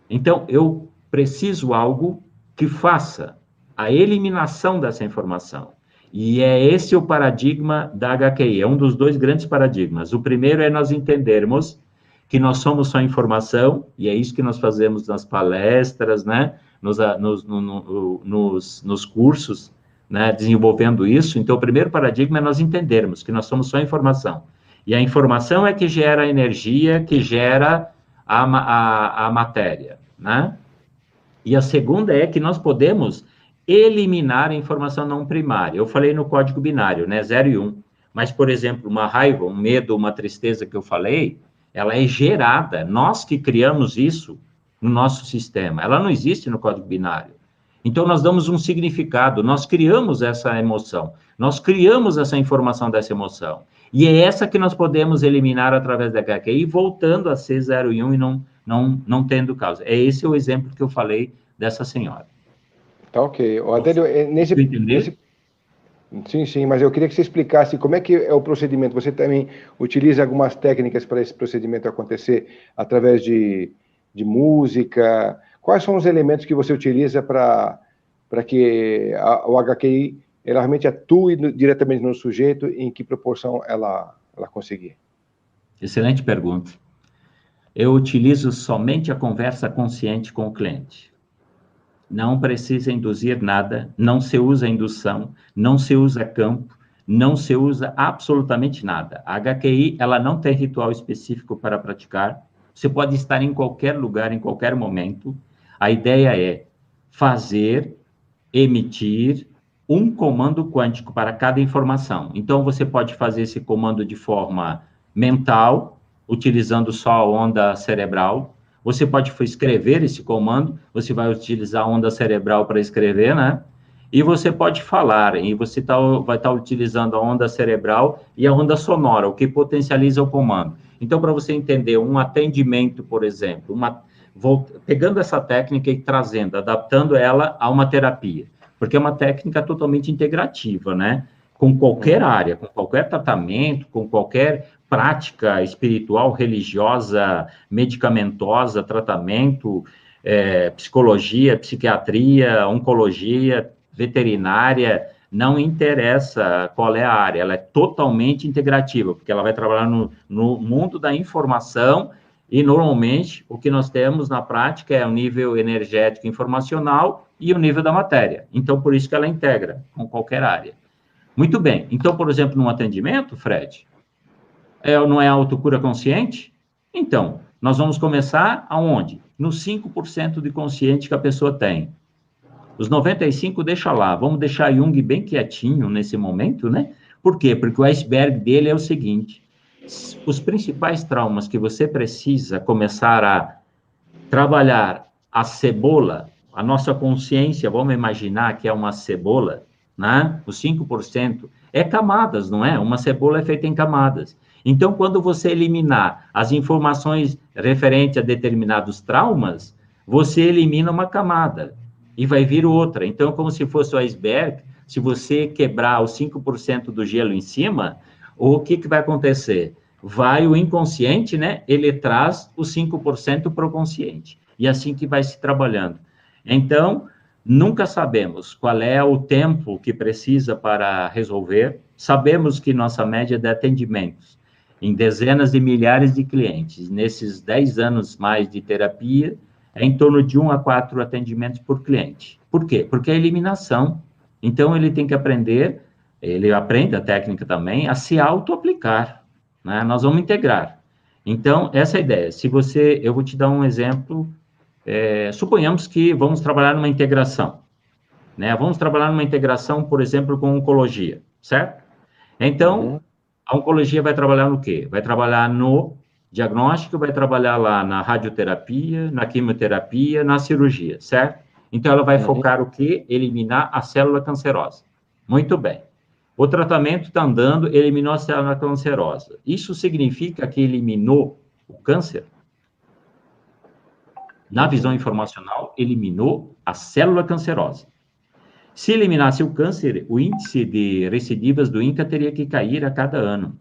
Então, eu preciso algo que faça a eliminação dessa informação. E é esse o paradigma da HQI, é um dos dois grandes paradigmas. O primeiro é nós entendermos que nós somos só informação, e é isso que nós fazemos nas palestras, né? Nos cursos, né? Desenvolvendo isso. Então, o primeiro paradigma é nós entendermos que nós somos só informação. E a informação é que gera a energia, que gera a matéria, né? E a segunda é que nós podemos eliminar a informação não primária. Eu falei no código binário, né, 0 e 1. Mas, por exemplo, uma raiva, um medo, uma tristeza que eu falei, ela é gerada. Nós que criamos isso no nosso sistema. Ela não existe no código binário. Então, nós damos um significado, nós criamos essa emoção, nós criamos essa informação dessa emoção. E é essa que nós podemos eliminar através da HQI, voltando a ser 0 e 1 e não tendo causa. É esse o exemplo que eu falei dessa senhora. Tá ok. Adélio, Sim, sim, mas eu queria que você explicasse como é que é o procedimento. Você também utiliza algumas técnicas para esse procedimento acontecer através de música? Quais são os elementos que você utiliza para que o HQI realmente atue diretamente no sujeito e em que proporção ela conseguir? Excelente pergunta. Eu utilizo somente a conversa consciente com o cliente. Não precisa induzir nada, não se usa indução, não se usa campo, não se usa absolutamente nada. A HQI, ela não tem ritual específico para praticar. Você pode estar em qualquer lugar, em qualquer momento. A ideia é fazer, emitir um comando quântico para cada informação. Então, você pode fazer esse comando de forma mental, utilizando só a onda cerebral. Você pode escrever esse comando, você vai utilizar a onda cerebral para escrever, né? E você pode falar, e você vai estar utilizando a onda cerebral e a onda sonora, o que potencializa o comando. Então, para você entender um atendimento, por exemplo, pegando essa técnica e trazendo, adaptando ela a uma terapia, porque é uma técnica totalmente integrativa, né? Com qualquer área, com qualquer tratamento, com qualquer prática espiritual, religiosa, medicamentosa, tratamento, psicologia, psiquiatria, oncologia, veterinária, não interessa qual é a área, ela é totalmente integrativa, porque ela vai trabalhar no mundo da informação e, normalmente, o que nós temos na prática é o nível energético informacional e o nível da matéria. Então, por isso que ela integra com qualquer área. Muito bem. Então, por exemplo, num atendimento, Fred, não é autocura consciente? Então, nós vamos começar aonde? No 5% de consciente que a pessoa tem. Os 95% deixa lá. Vamos deixar Jung bem quietinho nesse momento, né? Por quê? Porque o iceberg dele é o seguinte: os principais traumas que você precisa começar a trabalhar a cebola, a nossa consciência, vamos imaginar que é uma cebola, né? Os 5% é camadas, não é? Uma cebola é feita em camadas. Então, quando você eliminar as informações referentes a determinados traumas, você elimina uma camada e vai vir outra. Então, como se fosse o iceberg, se você quebrar os 5% do gelo em cima, o que vai acontecer? Vai o inconsciente, né? Ele traz os 5% para o consciente. E assim que vai se trabalhando. Então, nunca sabemos qual é o tempo que precisa para resolver. Sabemos que nossa média de atendimentos em dezenas de milhares de clientes, nesses 10 anos mais de terapia, é em torno de 1 a 4 atendimentos por cliente. Por quê? Porque é eliminação. Então, ele tem que aprender, ele aprende a técnica também, a se auto-aplicar, né? Nós vamos integrar. Então, essa é a ideia. Eu vou te dar um exemplo, suponhamos que vamos trabalhar numa integração, né? Vamos trabalhar numa integração, por exemplo, com oncologia, certo? Então, a oncologia vai trabalhar no quê? Vai trabalhar no diagnóstico, vai trabalhar lá na radioterapia, na quimioterapia, na cirurgia, certo? Então, ela vai focar o quê? Eliminar a célula cancerosa. Muito bem. O tratamento está andando, eliminou a célula cancerosa. Isso significa que eliminou o câncer? Na visão informacional, eliminou a célula cancerosa. Se eliminasse o câncer, o índice de recidivas do INCA teria que cair a cada ano,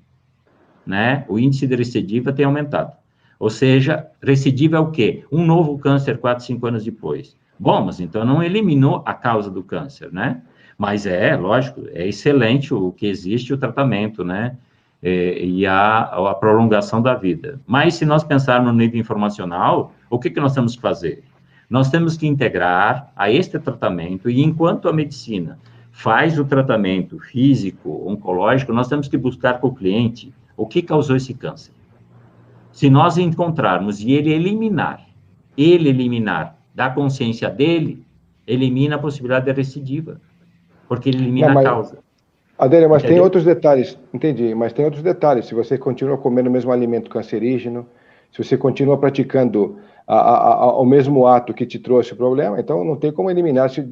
né? O índice de recidiva tem aumentado. Ou seja, recidiva é o quê? Um novo câncer 4, 5 anos depois. Bom, mas então não eliminou a causa do câncer, né? Mas lógico, é excelente o que existe o tratamento, né? E a prolongação da vida. Mas se nós pensarmos no nível informacional, o que nós temos que fazer? Nós temos que integrar a este tratamento, e enquanto a medicina faz o tratamento físico, oncológico, nós temos que buscar com o cliente o que causou esse câncer. Se nós encontrarmos e ele eliminar da consciência dele, elimina a possibilidade de recidiva, porque ele elimina Não, a mas, causa. Adélia, mas tem Entendeu? outros detalhes, entendi, mas tem outros detalhes. Se você continua comendo o mesmo alimento cancerígeno, se você continua praticando o mesmo ato que te trouxe o problema, então não tem como eliminar se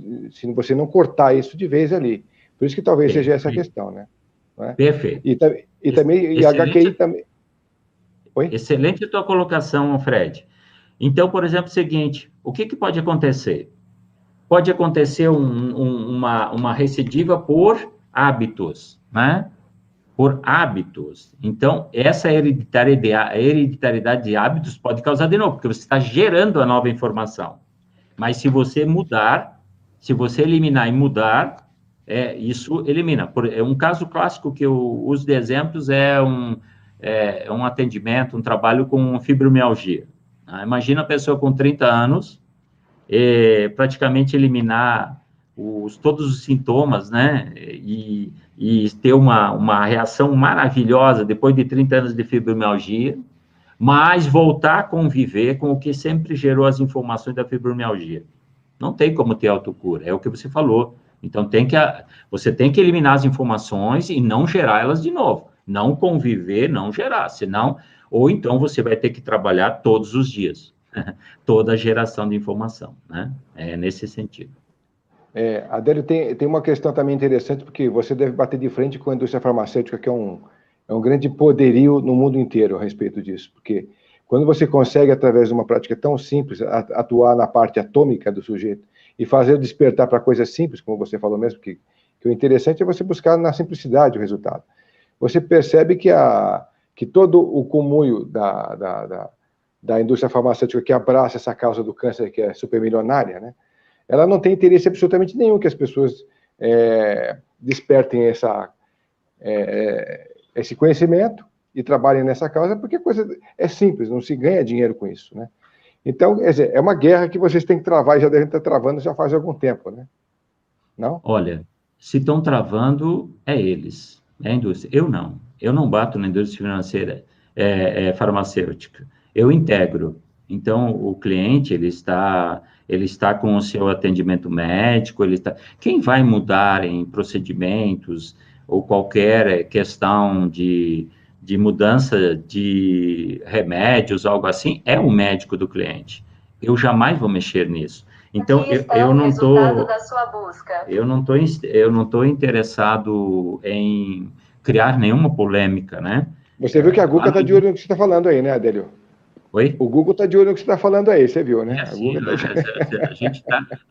você não cortar isso de vez ali. Por isso que talvez seja essa a Perfeito. questão, né? Não é? Perfeito. E também, e HQI Excelente, também. Oi? excelente a tua colocação, Fred. Então, por exemplo, o seguinte, o que pode acontecer? Pode acontecer uma recidiva por hábitos, né? Por hábitos. Então, essa hereditariedade de hábitos pode causar de novo, porque você está gerando a nova informação. Mas se você mudar, se você eliminar e mudar, isso elimina. Um caso clássico que eu uso de exemplos é um atendimento, um trabalho com fibromialgia. Imagina a pessoa com 30 anos, praticamente eliminar todos os sintomas, né? E ter uma reação maravilhosa depois de 30 anos de fibromialgia, mas voltar a conviver com o que sempre gerou as informações da fibromialgia. Não tem como ter autocura, é o que você falou. Então, você tem que eliminar as informações e não gerar elas de novo. Não conviver, não gerar, senão... Ou então você vai ter que trabalhar todos os dias. Toda a geração de informação, né? É nesse sentido. Adélio, tem uma questão também interessante, porque você deve bater de frente com a indústria farmacêutica, que é um grande poderio no mundo inteiro a respeito disso, porque quando você consegue, através de uma prática tão simples, atuar na parte atômica do sujeito e fazer despertar para coisas simples, como você falou mesmo, que o interessante é você buscar na simplicidade o resultado. Você percebe que todo o cumuio da indústria farmacêutica que abraça essa causa do câncer, que é supermilionária, né? Ela não tem interesse absolutamente nenhum que as pessoas despertem esse conhecimento e trabalhem nessa causa, porque a coisa é simples, não se ganha dinheiro com isso, né? Então, quer dizer, é uma guerra que vocês têm que travar e já devem estar travando já faz algum tempo, né? Não? Olha, se estão travando, é eles, é a indústria. Eu não bato na indústria financeira, farmacêutica. Eu integro. Então, o cliente, ele está com o seu atendimento médico, Quem vai mudar em procedimentos ou qualquer questão de mudança de remédios, algo assim, é o médico do cliente. Eu jamais vou mexer nisso. Então, eu não estou... Eu não estou interessado em criar nenhuma polêmica, né? Você viu que a Google está de olho no que você está falando aí, né, Adélio? Oi? O Google está de olho no que você está falando aí, você viu, né? Assim,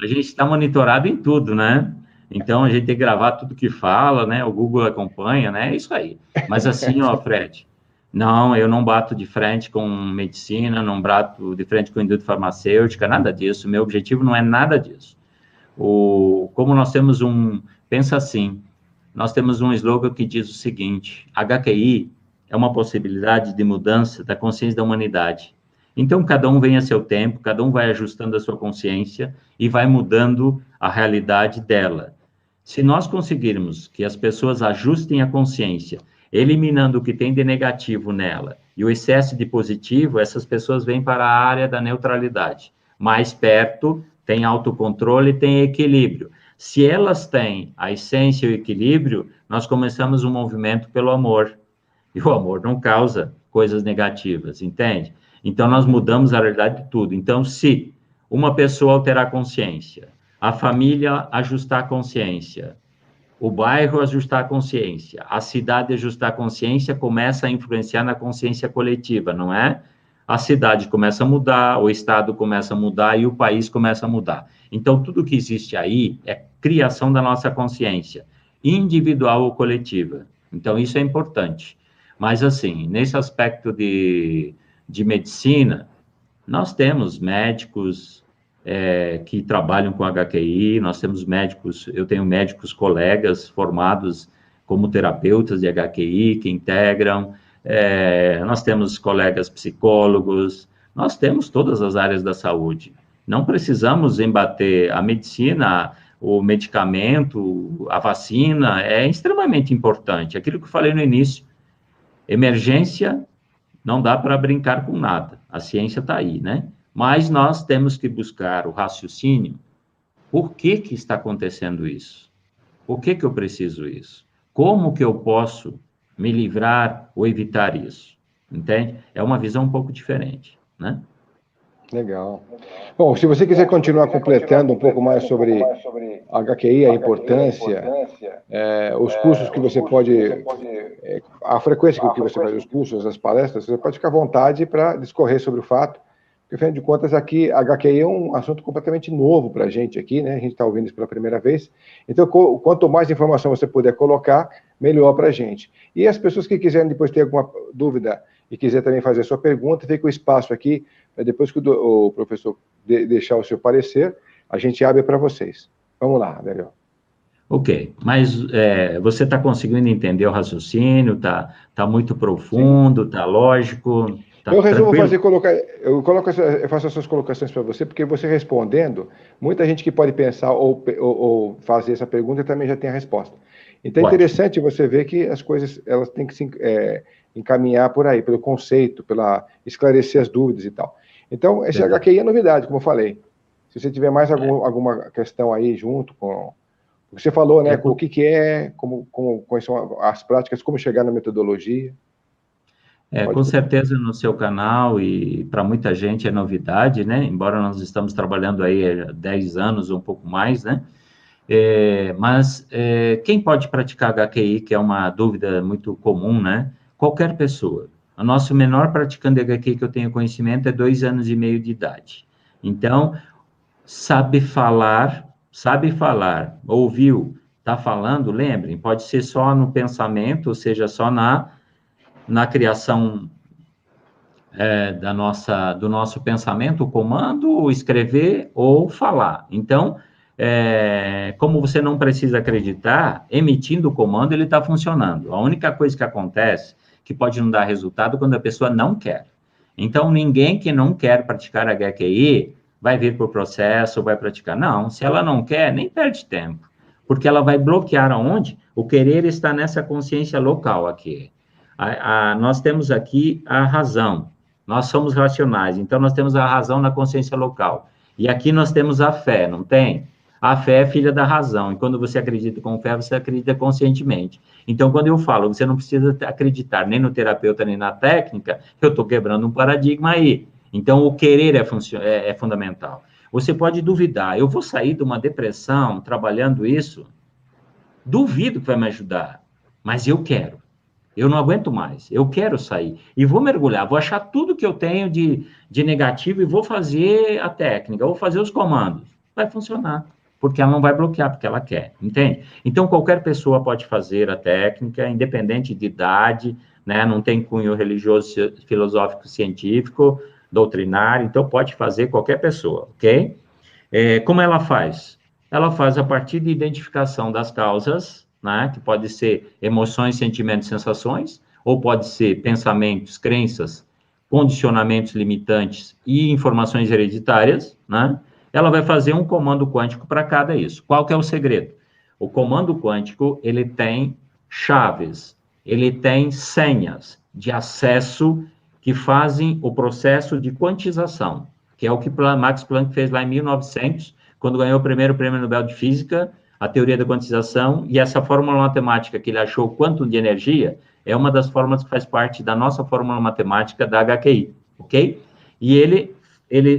a gente tá monitorado em tudo, né? Então, a gente tem que gravar tudo que fala, né? O Google acompanha, né? É isso aí. Mas assim, ó, Fred, não, eu não bato de frente com medicina, não bato de frente com indústria farmacêutica, nada disso. Meu objetivo não é nada disso. Como nós temos pensa assim, nós temos um slogan que diz o seguinte: HQI é uma possibilidade de mudança da consciência da humanidade. Então, cada um vem a seu tempo, cada um vai ajustando a sua consciência e vai mudando a realidade dela. Se nós conseguirmos que as pessoas ajustem a consciência, eliminando o que tem de negativo nela e o excesso de positivo, essas pessoas vêm para a área da neutralidade. Mais perto, tem autocontrole, tem equilíbrio. Se elas têm a essência e o equilíbrio, nós começamos um movimento pelo amor. E o amor não causa coisas negativas, entende? Então, nós mudamos a realidade de tudo. Então, se uma pessoa alterar a consciência, a família ajustar a consciência, o bairro ajustar a consciência, a cidade ajustar a consciência, começa a influenciar na consciência coletiva, não é? A cidade começa a mudar, o estado começa a mudar e o país começa a mudar. Então, tudo que existe aí é criação da nossa consciência, individual ou coletiva. Então, isso é importante. Mas, assim, nesse aspecto de medicina, nós temos médicos que trabalham com HQI, nós temos médicos, eu tenho médicos colegas formados como terapeutas de HQI, que integram, nós temos colegas psicólogos, nós temos todas as áreas da saúde. Não precisamos embater a medicina, o medicamento, a vacina, é extremamente importante. Aquilo que eu falei no início, emergência, não dá para brincar com nada. A ciência está aí, né? Mas nós temos que buscar o raciocínio. Por que que está acontecendo isso? Por que que eu preciso isso? Como que eu posso me livrar ou evitar isso? Entende? É uma visão um pouco diferente, né? Legal. Bom, se você quiser continuar completando um pouco mais sobre a HQI, a importância, os cursos que você pode, a frequência com que você faz os cursos, as palestras, você pode ficar à vontade para discorrer sobre o fato, porque, afinal de contas, aqui a HQI é um assunto completamente novo para a gente aqui, né? A gente está ouvindo isso pela primeira vez. Então, quanto mais informação você puder colocar, melhor para a gente. E as pessoas que quiserem depois ter alguma dúvida e quiser também fazer a sua pergunta, fica o espaço aqui, depois que o professor deixar o seu parecer, a gente abre para vocês. Vamos lá, Daniel. Ok, mas você está conseguindo entender o raciocínio? Tá muito profundo, está lógico, está Eu resolvo tranquilo? eu faço essas colocações para você, porque você respondendo, muita gente que pode pensar ou fazer essa pergunta também já tem a resposta. Então é Ótimo. interessante você ver que as coisas elas têm que se encaminhar por aí, pelo conceito, pela esclarecer as dúvidas e tal. Então, esse Verdade. HQI é novidade, como eu falei. Se você tiver mais alguma questão aí junto com o que você falou, né? O que é, quais são as práticas, como chegar na metodologia. Com certeza no seu canal e para muita gente é novidade, né? Embora nós estamos trabalhando aí há 10 anos, um pouco mais, né? Mas quem pode praticar HQI, que é uma dúvida muito comum, né? Qualquer pessoa. O nosso menor praticante de HQI que eu tenho conhecimento é 2 anos e meio de idade. Então, sabe falar, ouviu, está falando, lembrem, pode ser só no pensamento, ou seja, só na criação do nosso pensamento, o comando, escrever ou falar. Então, como você não precisa acreditar, emitindo o comando, ele está funcionando. A única coisa que acontece, que pode não dar resultado, quando a pessoa não quer. Então, ninguém que não quer praticar HQI vai vir para o processo, vai praticar. Não, se ela não quer, nem perde tempo. Porque ela vai bloquear aonde? O querer está nessa consciência local aqui. Nós temos aqui a razão. Nós somos racionais, então nós temos a razão na consciência local. E aqui nós temos a fé, não tem? A fé é filha da razão, e quando você acredita com fé, você acredita conscientemente. Então, quando eu falo, você não precisa acreditar nem no terapeuta, nem na técnica, eu estou quebrando um paradigma aí. Então, o querer é fundamental. Você pode duvidar, eu vou sair de uma depressão trabalhando isso? Duvido que vai me ajudar, mas eu quero. Eu não aguento mais, eu quero sair. E vou mergulhar, vou achar tudo que eu tenho de negativo e vou fazer a técnica, vou fazer os comandos. Vai funcionar, porque ela não vai bloquear, porque ela quer, entende? Então, qualquer pessoa pode fazer a técnica, independente de idade, né? Não tem cunho religioso, filosófico, científico, doutrinário, então pode fazer qualquer pessoa, ok? Como ela faz? Ela faz a partir de identificação das causas, né, que pode ser emoções, sentimentos, sensações, ou pode ser pensamentos, crenças, condicionamentos limitantes e informações hereditárias, né? Ela vai fazer um comando quântico para cada isso. Qual que é o segredo? O comando quântico, ele tem chaves, ele tem senhas de acesso que fazem o processo de quantização, que é o que Max Planck fez lá em 1900, quando ganhou o primeiro prêmio Nobel de Física, a teoria da quantização, e essa fórmula matemática que ele achou, quantum de energia, é uma das fórmulas que faz parte da nossa fórmula matemática da HQI, ok? E ele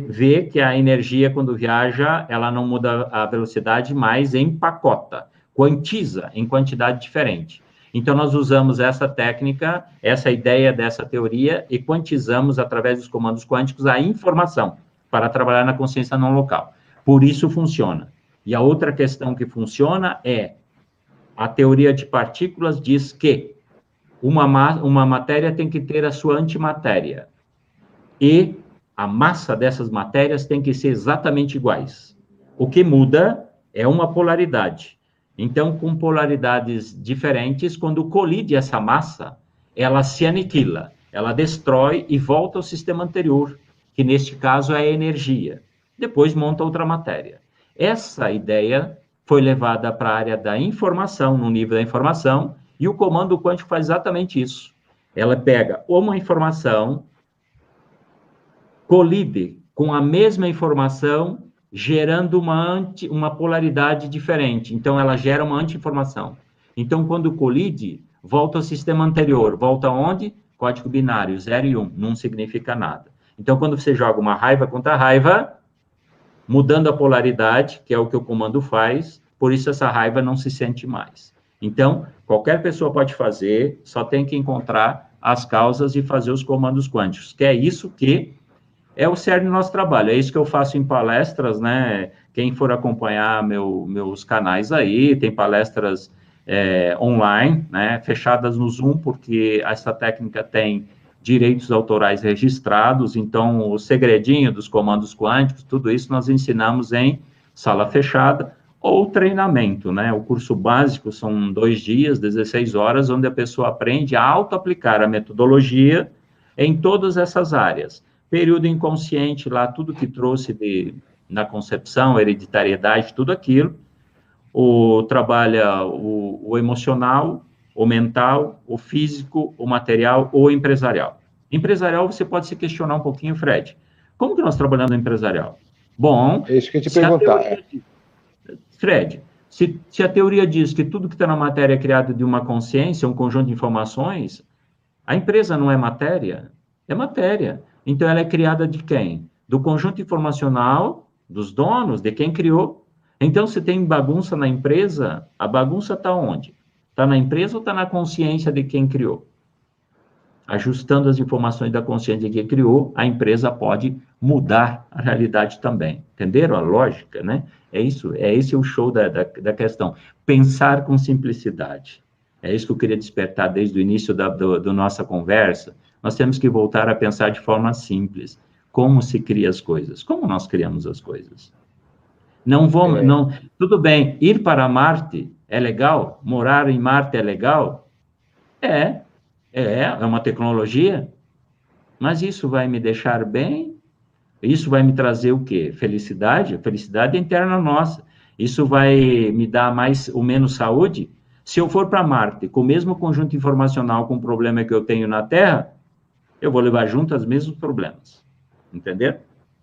vê que a energia, quando viaja, ela não muda a velocidade, mas empacota, quantiza em quantidade diferente. Então, nós usamos essa técnica, essa ideia dessa teoria, e quantizamos, através dos comandos quânticos, a informação para trabalhar na consciência não local. Por isso funciona. E a outra questão que funciona é a teoria de partículas diz que uma matéria tem que ter a sua antimatéria. E a massa dessas matérias tem que ser exatamente iguais. O que muda é uma polaridade. Então, com polaridades diferentes, quando colide essa massa, ela se aniquila, ela destrói e volta ao sistema anterior, que neste caso é a energia. Depois monta outra matéria. Essa ideia foi levada para a área da informação, no nível da informação, e o comando quântico faz exatamente isso. Ela pega uma informação, colide com a mesma informação, gerando uma polaridade diferente. Então, ela gera uma anti-informação. Então, quando colide, volta ao sistema anterior. Volta aonde? Código binário, 0 e 1. Não significa nada. Então, quando você joga uma raiva contra raiva, mudando a polaridade, que é o que o comando faz, por isso essa raiva não se sente mais. Então, qualquer pessoa pode fazer, só tem que encontrar as causas e fazer os comandos quânticos, que é isso que é o cerne do nosso trabalho. É isso que eu faço em palestras, né? Quem for acompanhar meus canais aí, tem palestras online, né? Fechadas no Zoom, porque essa técnica tem direitos autorais registrados, então o segredinho dos comandos quânticos, tudo isso nós ensinamos em sala fechada ou treinamento, né? O curso básico são 2 dias, 16 horas, onde a pessoa aprende a auto-aplicar a metodologia em todas essas áreas. Período inconsciente lá, tudo que trouxe na concepção, hereditariedade, tudo aquilo. Trabalha o emocional, o mental, o físico, o material ou o empresarial. Empresarial, você pode se questionar um pouquinho, Fred. Como que nós trabalhamos no empresarial? Bom, É isso que eu ia te perguntar. Fred, se a teoria diz que tudo que está na matéria é criado de uma consciência, um conjunto de informações, a empresa não é matéria? É matéria. Então, ela é criada de quem? Do conjunto informacional, dos donos, de quem criou. Então, se tem bagunça na empresa, a bagunça está onde? Está na empresa ou está na consciência de quem criou? Ajustando as informações da consciência de quem criou, a empresa pode mudar a realidade também. Entenderam a lógica, né? É isso, esse o show da questão. Pensar com simplicidade. É isso que eu queria despertar desde o início da nossa conversa. Nós temos que voltar a pensar de forma simples. Como se cria as coisas? Como nós criamos as coisas? Tudo bem, ir para Marte é legal? Morar em Marte é legal? É uma tecnologia, mas isso vai me deixar bem? Isso vai me trazer o quê? Felicidade? Felicidade interna nossa. Isso vai me dar mais ou menos saúde? Se eu for para Marte com o mesmo conjunto informacional com o problema que eu tenho na Terra, eu vou levar junto os mesmos problemas. Entendeu?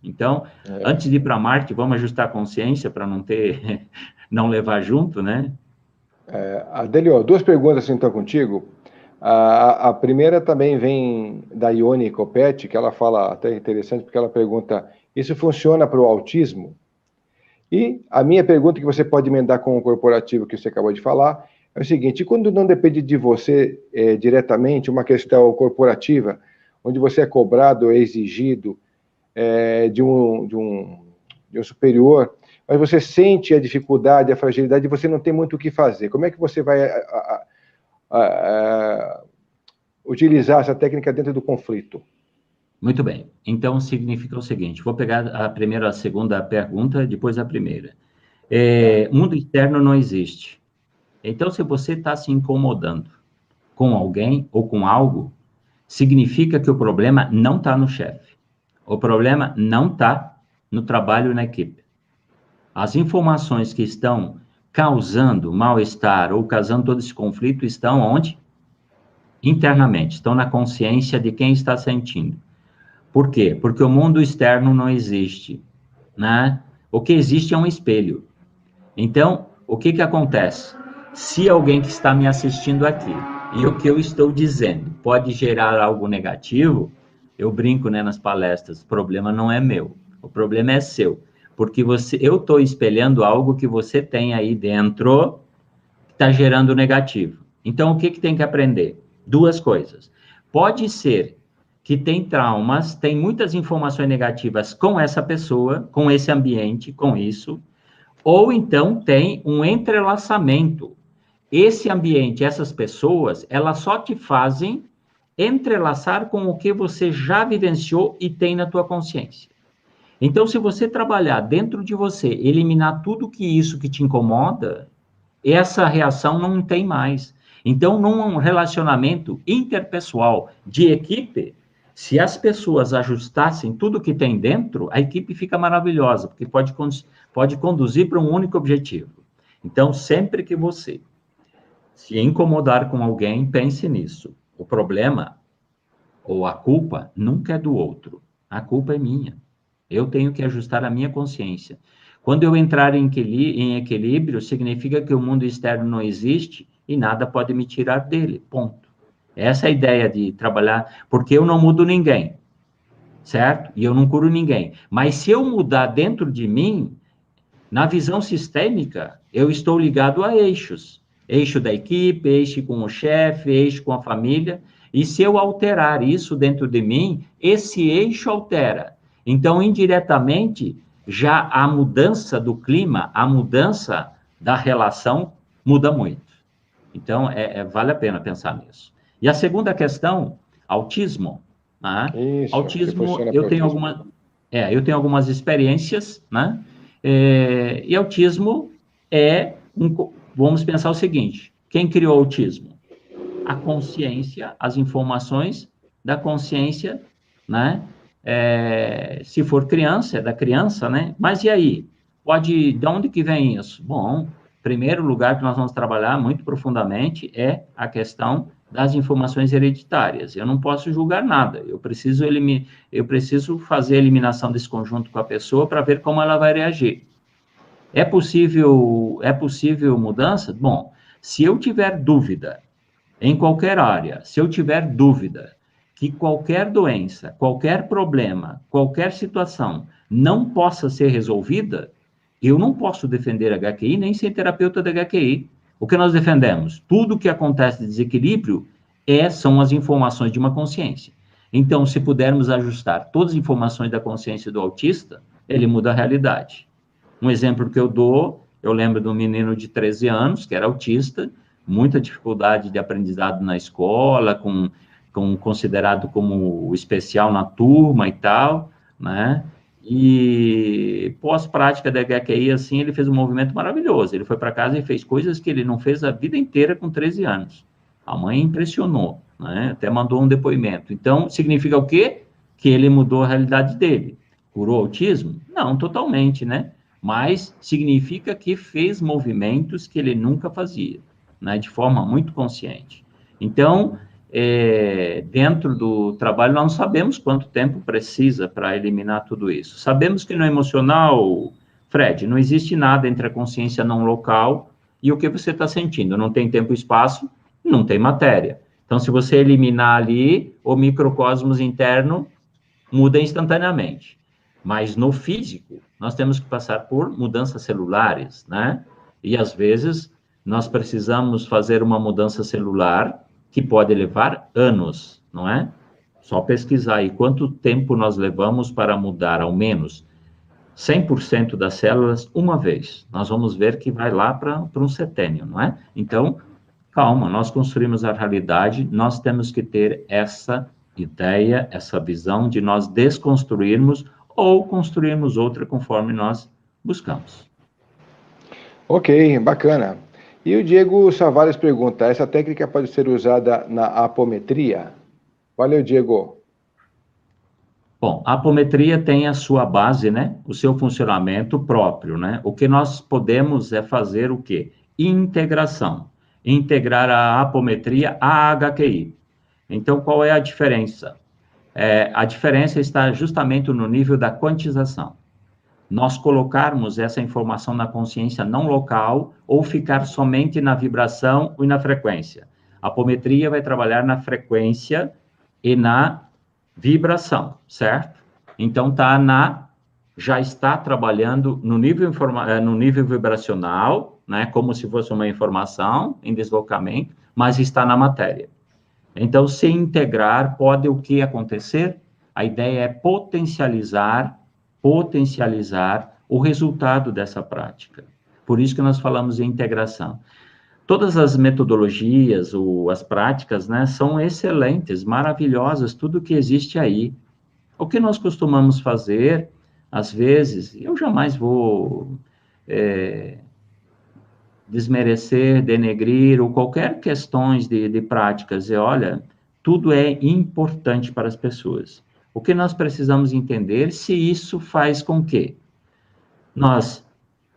Então, antes de ir para Marte, vamos ajustar a consciência para não levar junto, né? Adelio, 2 perguntas então contigo. A primeira também vem da Ione Coppetti, que ela fala, até interessante, porque ela pergunta, isso funciona para o autismo? E a minha pergunta, que você pode emendar com o corporativo que você acabou de falar, é o seguinte, quando não depende de você diretamente, uma questão corporativa, onde você é cobrado ou exigido de um superior, mas você sente a dificuldade, a fragilidade, e você não tem muito o que fazer. Como é que você vai utilizar essa técnica dentro do conflito? Muito bem. Então, significa o seguinte, vou pegar a segunda pergunta, depois a primeira. Mundo externo não existe. Então, se você está se incomodando com alguém ou com algo, significa que o problema não está no chefe. O problema não está no trabalho na equipe. As informações que estão causando mal-estar ou causando todo esse conflito estão onde? Internamente, estão na consciência de quem está sentindo. Por quê? Porque o mundo externo não existe, né? O que existe é um espelho. Então, o que acontece? Se alguém que está me assistindo aqui e o que eu estou dizendo pode gerar algo negativo, eu brinco, né, nas palestras, o problema não é meu, o problema é seu, porque eu estou espelhando algo que você tem aí dentro que está gerando negativo. Então, o que tem que aprender? 2 coisas. Pode ser que tem traumas, tem muitas informações negativas com essa pessoa, com esse ambiente, com isso, ou então tem um entrelaçamento. Esse ambiente, essas pessoas, elas só te fazem entrelaçar com o que você já vivenciou e tem na tua consciência. Então, se você trabalhar dentro de você, eliminar tudo isso que te incomoda, essa reação não tem mais. Então, num relacionamento interpessoal de equipe, se as pessoas ajustassem tudo que tem dentro, a equipe fica maravilhosa, porque pode conduzir para um único objetivo. Então, sempre que você se incomodar com alguém, pense nisso. O problema ou a culpa nunca é do outro. A culpa é minha. Eu tenho que ajustar a minha consciência. Quando eu entrar em equilíbrio, significa que o mundo externo não existe e nada pode me tirar dele, ponto. Essa é a ideia de trabalhar, porque eu não mudo ninguém, certo? E eu não curo ninguém. Mas se eu mudar dentro de mim, na visão sistêmica, eu estou ligado a eixos. Eixo da equipe, eixo com o chefe, eixo com a família. E se eu alterar isso dentro de mim, esse eixo altera. Então, indiretamente, já a mudança do clima, a mudança da relação muda muito. Então, vale a pena pensar nisso. E a segunda questão, autismo. Né? Isso, você Autismo, funciona para autismo. eu tenho algumas experiências, né? E autismo vamos pensar o seguinte, quem criou o autismo? A consciência, as informações da consciência, né? Se for criança, é da criança, né? Mas e aí? De onde que vem isso? Bom, primeiro lugar que nós vamos trabalhar muito profundamente é a questão das informações hereditárias. Eu não posso julgar nada, eu preciso fazer a eliminação desse conjunto com a pessoa para ver como ela vai reagir. É possível mudança? Bom, se eu tiver dúvida em qualquer área, se eu tiver dúvida que qualquer doença, qualquer problema, qualquer situação não possa ser resolvida, eu não posso defender HQI nem ser terapeuta da HQI. O que nós defendemos? Tudo que acontece de desequilíbrio são as informações de uma consciência. Então, se pudermos ajustar todas as informações da consciência do autista, ele muda a realidade. Um exemplo que eu dou, eu lembro de um menino de 13 anos, que era autista, muita dificuldade de aprendizado na escola, considerado como especial na turma e tal, né? E pós-prática da HQI, assim, ele fez um movimento maravilhoso. Ele foi para casa e fez coisas que ele não fez a vida inteira com 13 anos. A mãe impressionou, né? Até mandou um depoimento. Então, significa o quê? Que ele mudou a realidade dele. Curou o autismo? Não, totalmente, né? Mas significa que fez movimentos que ele nunca fazia, né? De forma muito consciente. Então, dentro do trabalho, nós não sabemos quanto tempo precisa para eliminar tudo isso. Sabemos que no emocional, Fred, não existe nada entre a consciência não local e o que você está sentindo. Não tem tempo e espaço, não tem matéria. Então, se você eliminar ali, o microcosmos interno muda instantaneamente. Mas no físico, nós temos que passar por mudanças celulares, né? E às vezes nós precisamos fazer uma mudança celular que pode levar anos, não é? Só pesquisar aí quanto tempo nós levamos para mudar ao menos 100% das células uma vez. Nós vamos ver que vai lá para um setênio, não é? Então, calma, nós construímos a realidade, nós temos que ter essa ideia, essa visão de nós desconstruirmos ou construirmos outra conforme nós buscamos. Ok, bacana. E o Diego Savares pergunta, essa técnica pode ser usada na apometria? Valeu, Diego. Bom, a apometria tem a sua base, né? O seu funcionamento próprio, né? O que nós podemos é fazer o quê? Integração. Integrar a apometria à HQI. Então, qual é a diferença? A diferença está justamente no nível da quantização. Nós colocarmos essa informação na consciência não local ou ficar somente na vibração e na frequência. A apometria vai trabalhar na frequência e na vibração, certo? Então, já está trabalhando no nível vibracional, né, como se fosse uma informação em deslocamento, mas está na matéria. Então, se integrar, pode o que acontecer? A ideia é potencializar o resultado dessa prática. Por isso que nós falamos em integração. Todas as metodologias, as práticas, né, são excelentes, maravilhosas, tudo que existe aí. O que nós costumamos fazer, às vezes, eu jamais vou desmerecer, denegrir, ou qualquer questões de práticas, olha, tudo é importante para as pessoas. O que nós precisamos entender se isso faz com que nós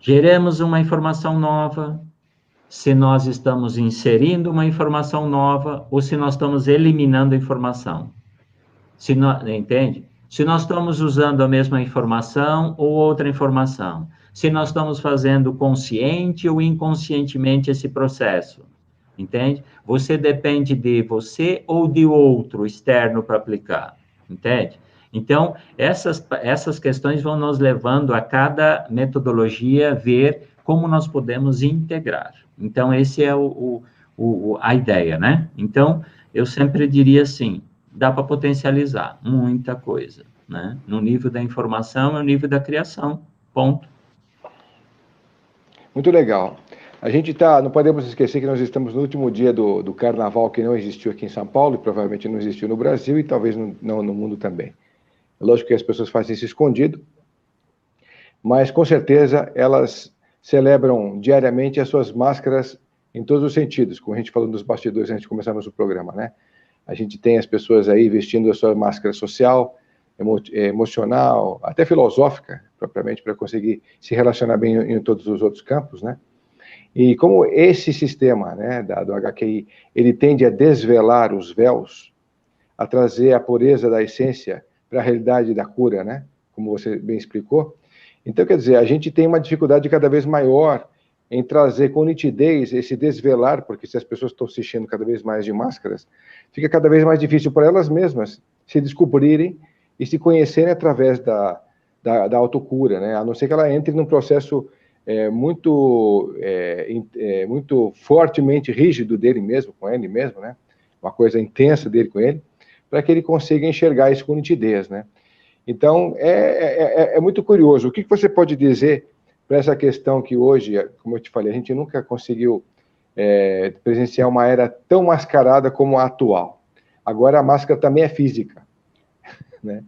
geremos uma informação nova, se nós estamos inserindo uma informação nova ou se nós estamos eliminando a informação. Entende? Se nós estamos usando a mesma informação ou outra informação. Se nós estamos fazendo consciente ou inconscientemente esse processo. Entende? Você depende de você ou de outro externo para aplicar. Entende? Então, essas questões vão nos levando a cada metodologia ver como nós podemos integrar. Então, esse é a ideia, né? Então, eu sempre diria assim, dá para potencializar muita coisa, né? No nível da informação e no nível da criação, ponto. Muito legal. A gente não podemos esquecer que nós estamos no último dia do carnaval que não existiu aqui em São Paulo, e provavelmente não existiu no Brasil e talvez não no mundo também. É lógico que as pessoas fazem isso escondido, mas com certeza elas celebram diariamente as suas máscaras em todos os sentidos, como a gente falou nos bastidores antes de começarmos o programa, né? A gente tem as pessoas aí vestindo a sua máscara social, emocional, até filosófica, propriamente, para conseguir se relacionar bem em todos os outros campos, né? E como esse sistema, né, do HQI, ele tende a desvelar os véus, a trazer a pureza da essência para a realidade da cura, né? Como você bem explicou. Então, quer dizer, a gente tem uma dificuldade cada vez maior em trazer com nitidez esse desvelar, porque se as pessoas estão se enchendo cada vez mais de máscaras, fica cada vez mais difícil para elas mesmas se descobrirem e se conhecerem através da autocura, né? A não ser que ela entre num processo muito fortemente rígido dele mesmo, com ele mesmo, né? Uma coisa intensa dele com ele, para que ele consiga enxergar isso com nitidez, né? Então, é muito curioso. O que você pode dizer para essa questão que hoje, como eu te falei, a gente nunca conseguiu presenciar uma era tão mascarada como a atual. Agora a máscara também é física, né?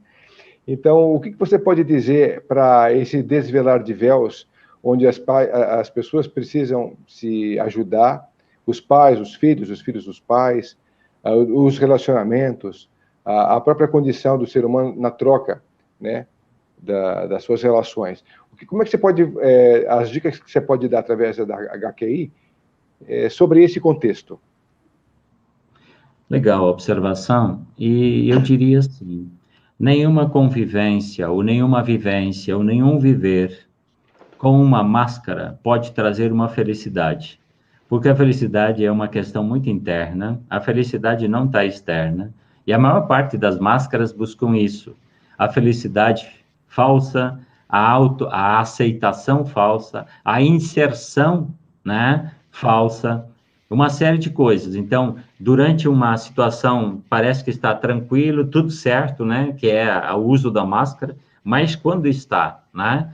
Então, o que você pode dizer para esse desvelar de véus, onde as pessoas precisam se ajudar, os pais, os filhos dos pais, os relacionamentos, a própria condição do ser humano na troca, né, das suas relações. Como é que você pode, as dicas que você pode dar através da HQI sobre esse contexto? Legal a observação, e eu diria assim, nenhuma convivência, ou nenhuma vivência, ou nenhum viver com uma máscara pode trazer uma felicidade, porque a felicidade é uma questão muito interna, a felicidade não está externa, e a maior parte das máscaras buscam isso, a felicidade falsa, a aceitação falsa, a inserção, né, falsa, uma série de coisas. Então, durante uma situação, parece que está tranquilo, tudo certo, né, que é o uso da máscara, mas quando está, né,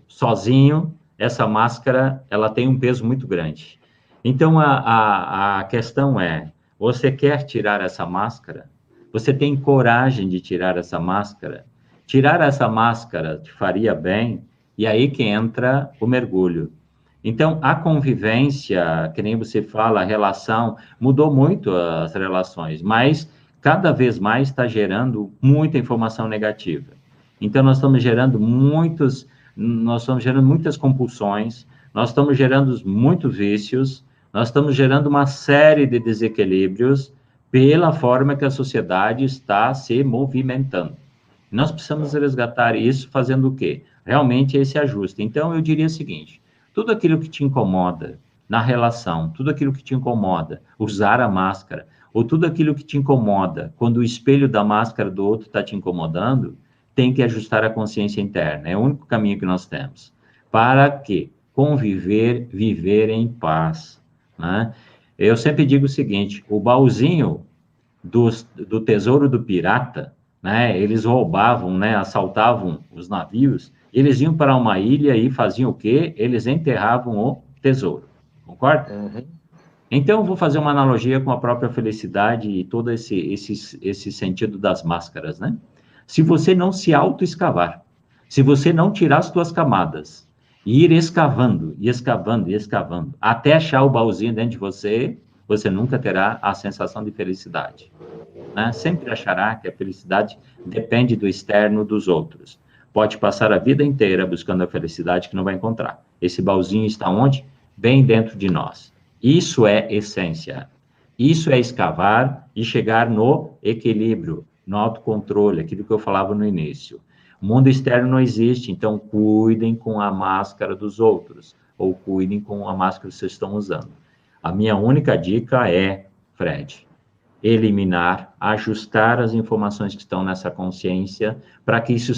sozinho, essa máscara, ela tem um peso muito grande. Então, a questão é, você quer tirar essa máscara? Você tem coragem de tirar essa máscara? Tirar essa máscara te faria bem, e aí que entra o mergulho. Então, a convivência, que nem você fala, a relação, mudou muito as relações, mas cada vez mais está gerando muita informação negativa. Então, nós estamos gerando muitas compulsões, nós estamos gerando muitos vícios, nós estamos gerando uma série de desequilíbrios pela forma que a sociedade está se movimentando. Nós precisamos resgatar isso fazendo o quê? Realmente esse ajuste. Então, eu diria o seguinte, tudo aquilo que te incomoda na relação, tudo aquilo que te incomoda, usar a máscara, ou tudo aquilo que te incomoda, quando o espelho da máscara do outro está te incomodando, tem que ajustar a consciência interna. É o único caminho que nós temos. Para que conviver, viver em paz, né? Eu sempre digo o seguinte, o baúzinho do tesouro do pirata, né? Eles roubavam, né? Assaltavam os navios, eles iam para uma ilha e faziam o quê? Eles enterravam o tesouro, concorda? Uhum. Então, eu vou fazer uma analogia com a própria felicidade e todo esse sentido das máscaras, né? Se você não se auto-escavar, se você não tirar as suas camadas e ir escavando, e escavando, e escavando, até achar o baúzinho dentro de você, você nunca terá a sensação de felicidade, né? Sempre achará que a felicidade depende do externo dos outros. Pode passar a vida inteira buscando a felicidade que não vai encontrar. Esse baúzinho está onde? Bem dentro de nós. Isso é essência. Isso é escavar e chegar no equilíbrio, no autocontrole, aquilo que eu falava no início. O mundo externo não existe, então cuidem com a máscara dos outros, ou cuidem com a máscara que vocês estão usando. A minha única dica é, Fred, eliminar, ajustar as informações que estão nessa consciência para que isso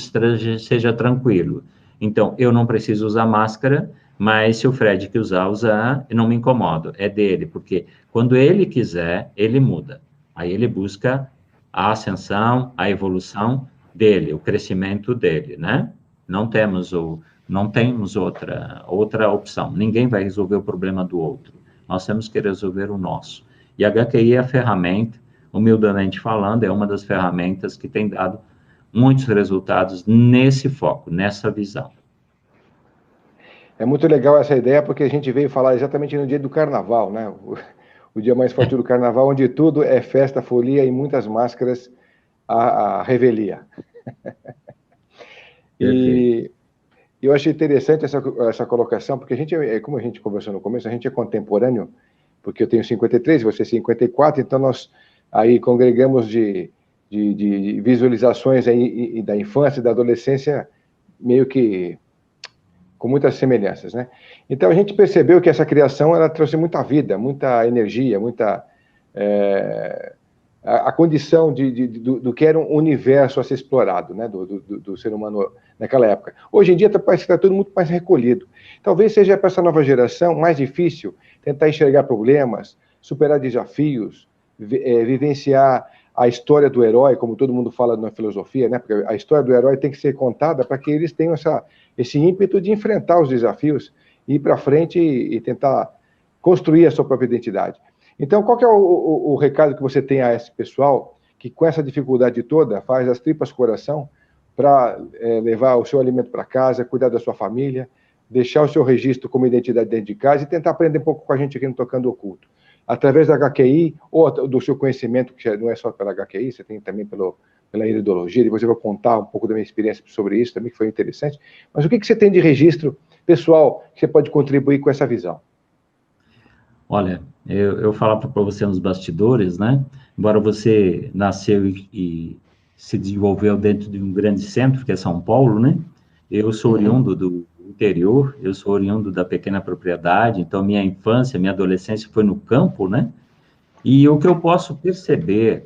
seja tranquilo. Então, eu não preciso usar máscara, mas se o Fred que usar, eu não me incomodo, é dele, porque quando ele quiser, ele muda. Aí ele busca a ascensão, a evolução dele, o crescimento dele, né? Não temos outra opção. Ninguém vai resolver o problema do outro. Nós temos que resolver o nosso. E a HQI é a ferramenta, humildemente falando, é uma das ferramentas que tem dado muitos resultados nesse foco, nessa visão. É muito legal essa ideia, porque a gente veio falar exatamente no dia do Carnaval, né? O dia mais forte do Carnaval, onde tudo é festa, folia e muitas máscaras à revelia. E eu achei interessante essa colocação, porque a gente, como a gente conversou no começo, a gente é contemporâneo, porque eu tenho 53, você 54, então nós aí congregamos de visualizações aí da infância e da adolescência, meio que com muitas semelhanças, né? Então a gente percebeu que essa criação ela trouxe muita vida, muita energia, muita a condição do que era um universo a ser explorado, né, do ser humano naquela época. Hoje em dia parece que está tudo muito mais recolhido. Talvez seja para essa nova geração mais difícil tentar enxergar problemas, superar desafios, vivenciar a história do herói, como todo mundo fala na filosofia, né? Porque a história do herói tem que ser contada para que eles tenham esse ímpeto de enfrentar os desafios, ir para frente e tentar construir a sua própria identidade. Então, qual que é o recado que você tem a esse pessoal que, com essa dificuldade toda, faz as tripas coração para levar o seu alimento para casa, cuidar da sua família, deixar o seu registro como identidade dentro de casa e tentar aprender um pouco com a gente aqui no Tocando Oculto? Através da HQI, ou do seu conhecimento, que não é só pela HQI, você tem também pela iridologia, depois eu vou contar um pouco da minha experiência sobre isso também, que foi interessante. Mas o que você tem de registro pessoal que você pode contribuir com essa visão? Olha, eu falava para você nos bastidores, né? Embora você nasceu e se desenvolveu dentro de um grande centro, que é São Paulo, né? Eu sou oriundo do interior, eu sou oriundo da pequena propriedade, então minha infância, minha adolescência foi no campo, né? E o que eu posso perceber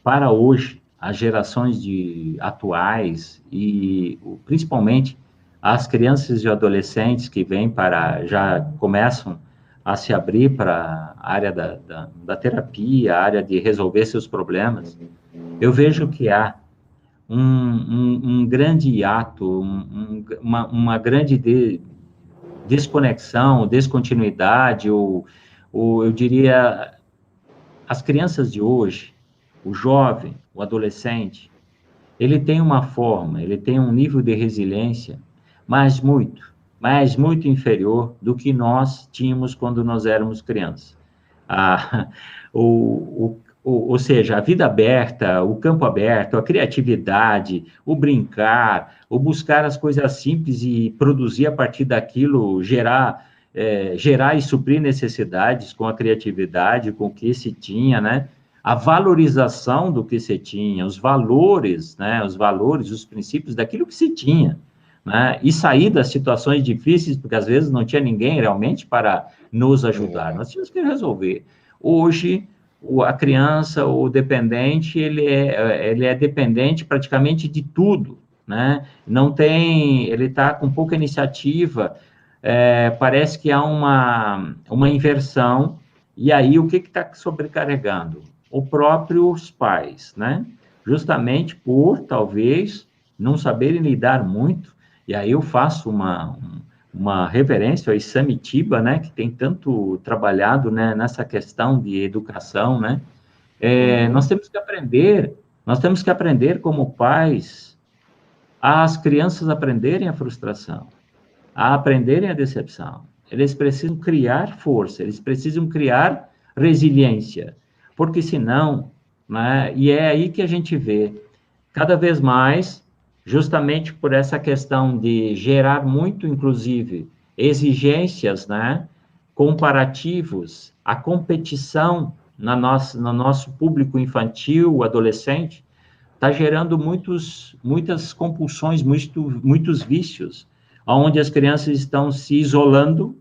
para hoje, as gerações atuais e principalmente as crianças e adolescentes que já começam a se abrir para a área da terapia, a área de resolver seus problemas, eu vejo que há um grande hiato, uma grande desconexão, descontinuidade, ou eu diria, as crianças de hoje, o jovem, o adolescente, ele tem uma forma, ele tem um nível de resiliência, mas muito inferior do que nós tínhamos quando nós éramos crianças. Ou seja, a vida aberta, o campo aberto, a criatividade, o brincar, o buscar as coisas simples e produzir a partir daquilo, gerar e suprir necessidades com a criatividade, com o que se tinha, né? A valorização do que se tinha, os valores, né? Os princípios daquilo que se tinha, né? E sair das situações difíceis, porque às vezes não tinha ninguém realmente para nos ajudar, nós tínhamos que resolver. Hoje, a criança, o dependente, ele é dependente praticamente de tudo, né? Ele está com pouca iniciativa, parece que há uma inversão, e aí o que está sobrecarregando? Os próprios pais, né? Justamente por, talvez, não saberem lidar muito, e aí eu faço uma reverência ao Isamitiba, né, que tem tanto trabalhado, né, nessa questão de educação, né? Nós temos que aprender como pais, as crianças aprenderem a frustração, a aprenderem a decepção. Eles precisam criar força, eles precisam criar resiliência, porque senão, né, e é aí que a gente vê, cada vez mais, justamente por essa questão de gerar muito, inclusive, exigências, né, comparativos, a competição, no nosso público infantil, adolescente, está gerando muitas compulsões, muitos vícios, onde as crianças estão se isolando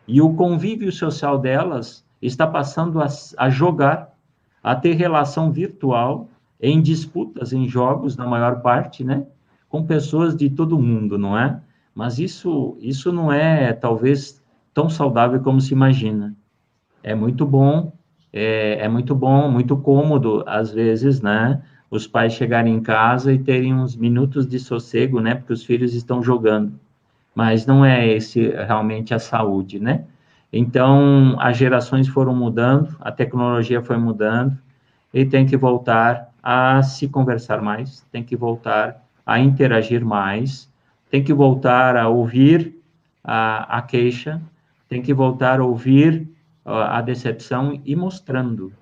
e o convívio social delas está passando a jogar, a ter relação virtual em disputas, em jogos, na maior parte, né? Com pessoas de todo mundo, não é? Mas isso não é, talvez, tão saudável como se imagina. É muito bom, muito bom, muito cômodo, às vezes, né? Os pais chegarem em casa e terem uns minutos de sossego, né? Porque os filhos estão jogando. Mas não é esse realmente a saúde, né? Então, as gerações foram mudando, a tecnologia foi mudando, e tem que voltar a se conversar mais, tem que voltar a interagir mais, tem que voltar a ouvir a queixa, tem que voltar a ouvir a decepção e mostrando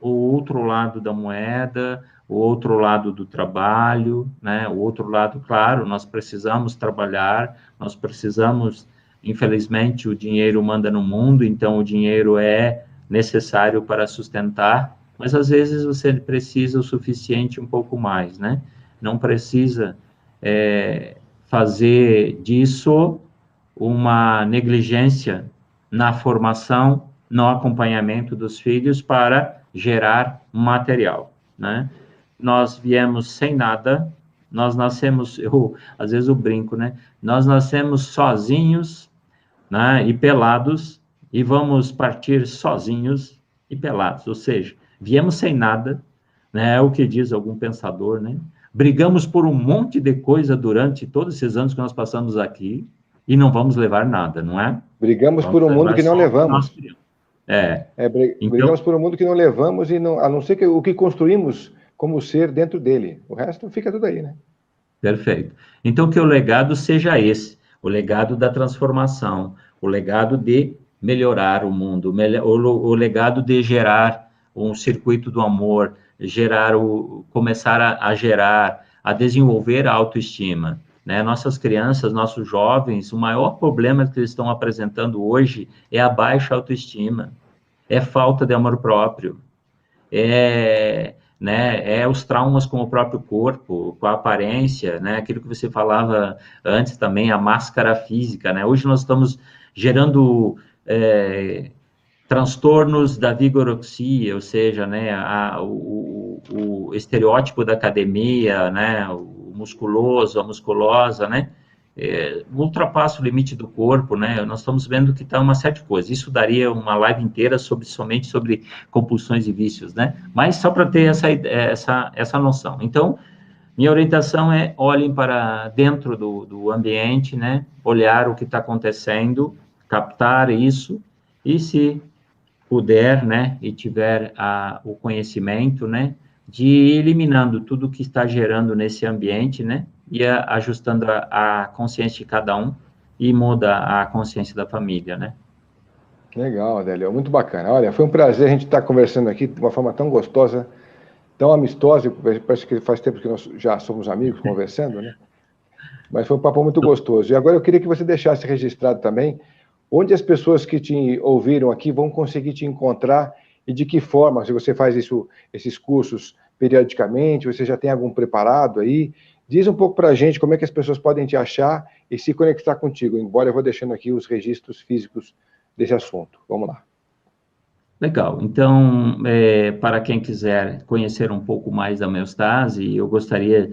o outro lado da moeda, o outro lado do trabalho, né? O outro lado, claro, nós precisamos trabalhar, nós precisamos, infelizmente, o dinheiro manda no mundo, então o dinheiro é necessário para sustentar, mas às vezes você precisa o suficiente um pouco mais, né? Não precisa fazer disso uma negligência na formação, no acompanhamento dos filhos para gerar material, né? Nós viemos sem nada, nós nascemos, às vezes eu brinco, né? Nós nascemos sozinhos, né? E pelados, e vamos partir sozinhos e pelados, ou seja, viemos sem nada, né? É o que diz algum pensador, né? Brigamos por um monte de coisa durante todos esses anos que nós passamos aqui e não vamos levar nada, não é? Brigamos Vamos por um mundo levar que não só o que nós levamos. queremos. Brigamos Então, por um mundo que não levamos e não, a não ser que o que construímos como ser dentro dele. O resto fica tudo aí, né? perfeito. Então, que o legado seja esse, o legado da transformação, o legado de melhorar o mundo, o legado de gerar um circuito do amor, começar a gerar, a desenvolver a autoestima. Né? Nossas crianças, nossos jovens, o maior problema que eles estão apresentando hoje é a baixa autoestima, é falta de amor próprio, os traumas com o próprio corpo, com a aparência, né? Aquilo que você falava antes também, a máscara física, né? Hoje nós estamos gerando transtornos da vigoroxia, ou seja, né, o estereótipo da academia, né, o musculoso, a musculosa, né, ultrapassa o limite do corpo, né, nós estamos vendo que está uma série de coisas, isso daria uma live inteira somente sobre compulsões e vícios, né, mas só para ter essa noção. Então, minha orientação é olhem para dentro do ambiente, né, olhar o que está acontecendo, captar isso, e se puder, né, e tiver o conhecimento, né, de ir eliminando tudo que está gerando nesse ambiente, né, e ajustando a consciência de cada um e muda a consciência da família, né. Legal, Adélio, muito bacana. Olha, foi um prazer a gente estar conversando aqui de uma forma tão gostosa, tão amistosa, parece que faz tempo que nós já somos amigos conversando, né? Mas foi um papo muito gostoso. E agora eu queria que você deixasse registrado também onde as pessoas que te ouviram aqui vão conseguir te encontrar e de que forma, se você faz esses cursos periodicamente, você já tem algum preparado aí, diz um pouco para a gente como é que as pessoas podem te achar e se conectar contigo, embora eu vou deixando aqui os registros físicos desse assunto. Vamos lá. Legal. Então, para quem quiser conhecer um pouco mais da homeostase, eu gostaria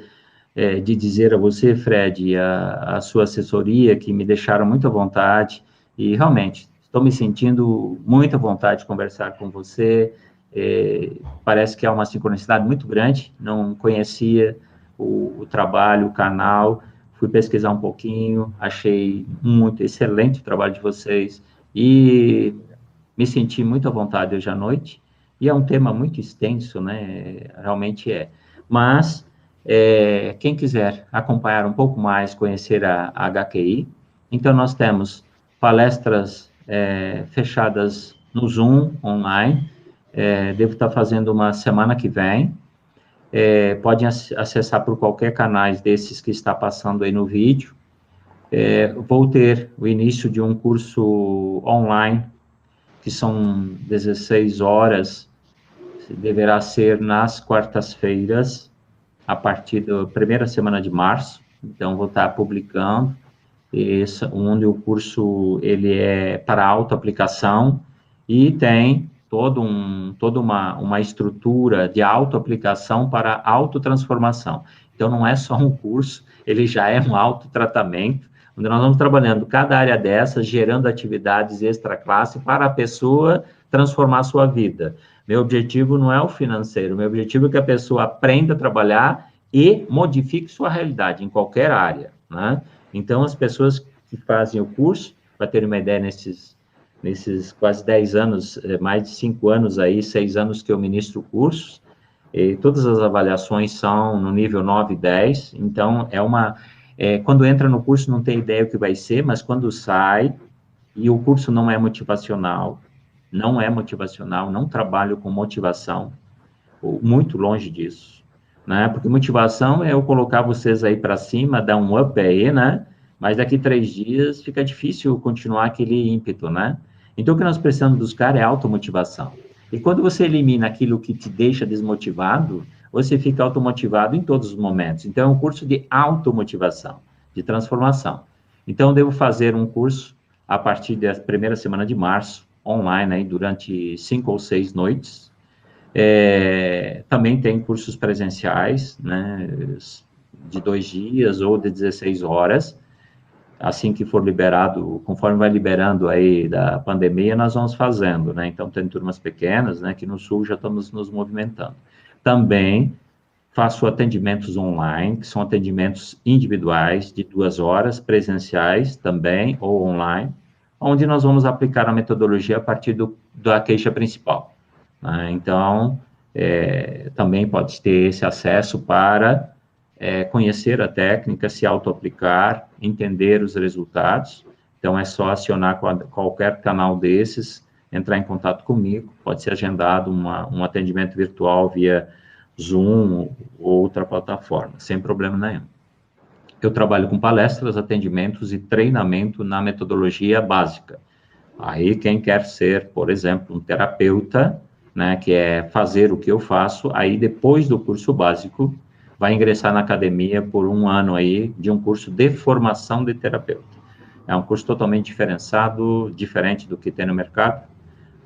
de dizer a você, Fred, e a sua assessoria, que me deixaram muito à vontade, e realmente estou me sentindo muito à vontade de conversar com você. Parece que há uma sincronicidade muito grande, não conhecia o trabalho, o canal, fui pesquisar um pouquinho, achei muito excelente o trabalho de vocês, e me senti muito à vontade hoje à noite, e é um tema muito extenso, né? Realmente é. Mas, quem quiser acompanhar um pouco mais, conhecer a HQI, então nós temos palestras fechadas no Zoom, online, devo estar fazendo uma semana que vem, podem acessar por qualquer canais desses que está passando aí no vídeo. Vou ter o início de um curso online, que são 16 horas deverá ser nas quartas-feiras, a partir da primeira semana de março. Então, vou estar publicando, onde o curso ele é para autoaplicação e tem toda uma estrutura de autoaplicação para autotransformação. Então, não é só um curso, ele já é um autotratamento, onde nós vamos trabalhando cada área dessas, gerando atividades extra-classe para a pessoa transformar a sua vida. Meu objetivo não é o financeiro, meu objetivo é que a pessoa aprenda a trabalhar e modifique sua realidade em qualquer área, né? Então, as pessoas que fazem o curso, para ter uma ideia, nesses quase 10 anos, mais de 5 anos aí, 6 anos que eu ministro cursos, e todas as avaliações são no nível 9 e 10, então quando entra no curso não tem ideia o que vai ser, mas quando sai, e o curso não é motivacional, não trabalho com motivação, muito longe disso, né? Porque motivação é eu colocar vocês aí para cima, dar um up aí, né? Mas daqui 3 dias fica difícil continuar aquele ímpeto, né? Então, o que nós precisamos buscar é automotivação. E quando você elimina aquilo que te deixa desmotivado, você fica automotivado em todos os momentos. Então, é um curso de automotivação, de transformação. Então, eu devo fazer um curso a partir da primeira semana de março, online, aí, durante 5 ou 6 noites. Também tem cursos presenciais, né, de 2 dias ou de 16 horas. Assim que for liberado, conforme vai liberando aí da pandemia, nós vamos fazendo, né? Então, tem turmas pequenas, né? Que no Sul já estamos nos movimentando. Também faço atendimentos online, que são atendimentos individuais de 2 horas, presenciais também, ou online, onde nós vamos aplicar a metodologia a partir da queixa principal, né? Então, também pode ter esse acesso para conhecer a técnica, se auto-aplicar, entender os resultados. Então, é só acionar qualquer canal desses, entrar em contato comigo, pode ser agendado um atendimento virtual via Zoom ou outra plataforma, sem problema nenhum. Eu trabalho com palestras, atendimentos e treinamento na metodologia básica. Aí, quem quer ser, por exemplo, um terapeuta, né, que é fazer o que eu faço, aí depois do curso básico, vai ingressar na academia por 1 ano aí, de um curso de formação de terapeuta. É um curso totalmente diferenciado, diferente do que tem no mercado,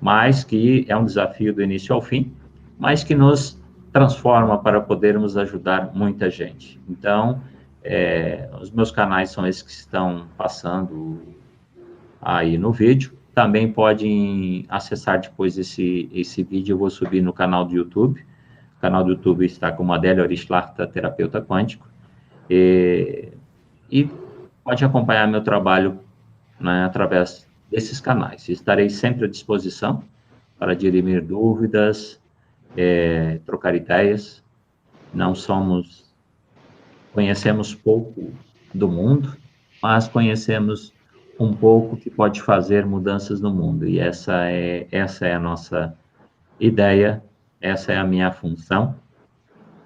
mas que é um desafio do início ao fim, mas que nos transforma para podermos ajudar muita gente. Então, os meus canais são esses que estão passando aí no vídeo. Também podem acessar depois esse vídeo, eu vou subir no canal do YouTube. O canal do YouTube está como Adélio Aristarta, terapeuta quântico. E pode acompanhar meu trabalho, né, através desses canais. Estarei sempre à disposição para dirimir dúvidas, trocar ideias. Conhecemos pouco do mundo, mas conhecemos um pouco que pode fazer mudanças no mundo. E essa é a nossa ideia, essa é a minha função,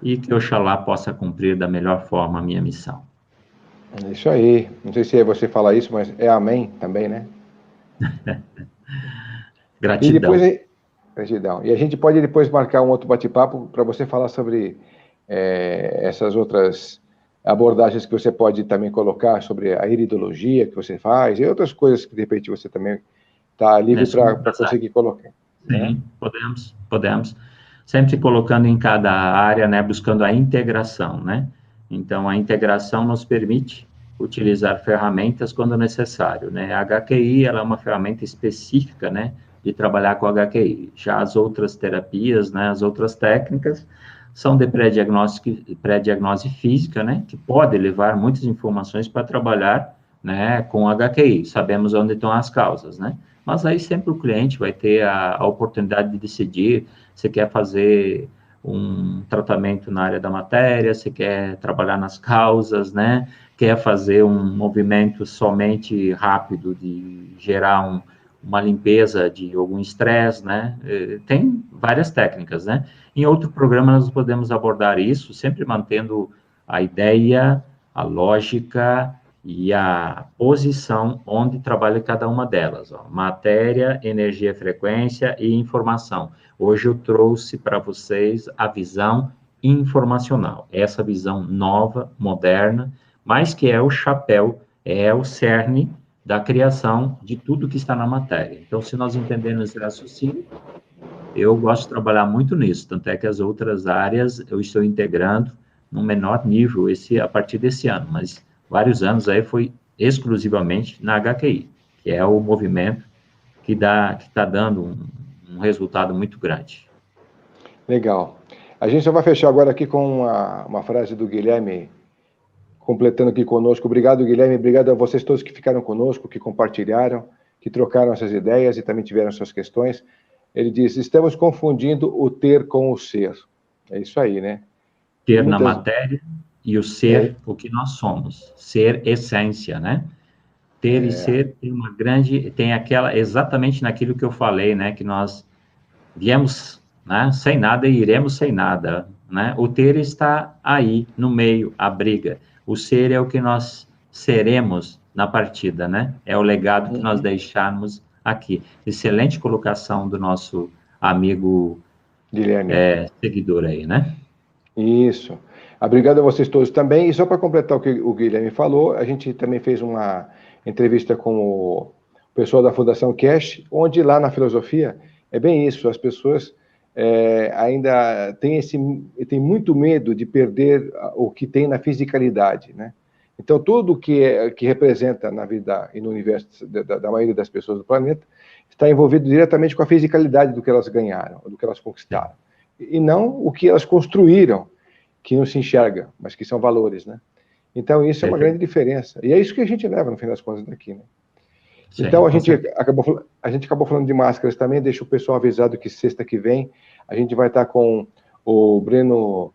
e que Oxalá possa cumprir da melhor forma a minha missão. É isso aí. Não sei se você fala isso, mas é amém também, né? Gratidão. E depois, gratidão. E a gente pode depois marcar um outro bate-papo para você falar sobre essas outras abordagens que você pode também colocar sobre a iridologia que você faz e outras coisas que de repente você também está livre para conseguir colocar. Sim, podemos. Sempre colocando em cada área, né, buscando a integração, né? Então, a integração nos permite utilizar ferramentas quando necessário, né? A HQI, ela é uma ferramenta específica, né, de trabalhar com a HQI. Já as outras terapias, né, as outras técnicas, são de pré-diagnose física, né, que pode levar muitas informações para trabalhar, né, com a HQI. Sabemos onde estão as causas, né? Mas aí sempre o cliente vai ter a oportunidade de decidir se quer fazer um tratamento na área da matéria, se quer trabalhar nas causas, né? Quer fazer um movimento somente rápido de gerar uma limpeza de algum estresse, né? Tem várias técnicas, né? Em outro programa nós podemos abordar isso, sempre mantendo a ideia, a lógica e a posição onde trabalha cada uma delas. Ó. Matéria, energia, frequência e informação. Hoje eu trouxe para vocês a visão informacional, essa visão nova, moderna, mas que é o chapéu, é o cerne da criação de tudo que está na matéria. Então, se nós entendermos esse raciocínio, eu gosto de trabalhar muito nisso, tanto é que as outras áreas eu estou integrando num menor nível a partir desse ano, mas vários anos aí foi exclusivamente na HQI, que é o movimento que está dando um resultado muito grande. Legal. A gente só vai fechar agora aqui com uma frase do Guilherme, completando aqui conosco. Obrigado, Guilherme, obrigado a vocês todos que ficaram conosco, que compartilharam, que trocaram essas ideias e também tiveram suas questões. Ele diz, estamos confundindo o ter com o ser. É isso aí, né? Ter na matéria e o ser, o que nós somos. Ser essência, né? Ter e ser tem uma grande, tem aquela, exatamente naquilo que eu falei, né? Que nós viemos, né, sem nada e iremos sem nada, né? O ter está aí, no meio, a briga. O ser é o que nós seremos na partida, né? É o legado que nós deixarmos aqui. Excelente colocação do nosso amigo Guilherme. Seguidor aí, né? Isso. Obrigado a vocês todos também. E só para completar o que o Guilherme falou, a gente também fez uma entrevista com o pessoal da Fundação Cash, onde lá na filosofia é bem isso, as pessoas ainda têm muito medo de perder o que tem na fisicalidade, né? Então, tudo que representa na vida e no universo da maioria das pessoas do planeta está envolvido diretamente com a fisicalidade do que elas ganharam, do que elas conquistaram. E não o que elas construíram, que não se enxerga, mas que são valores, né? Então, isso é uma grande diferença. E é isso que a gente leva, no fim das contas, daqui, né? Sim, então, a gente acabou falando de máscaras também, deixa o pessoal avisado que sexta que vem a gente vai estar com o Breno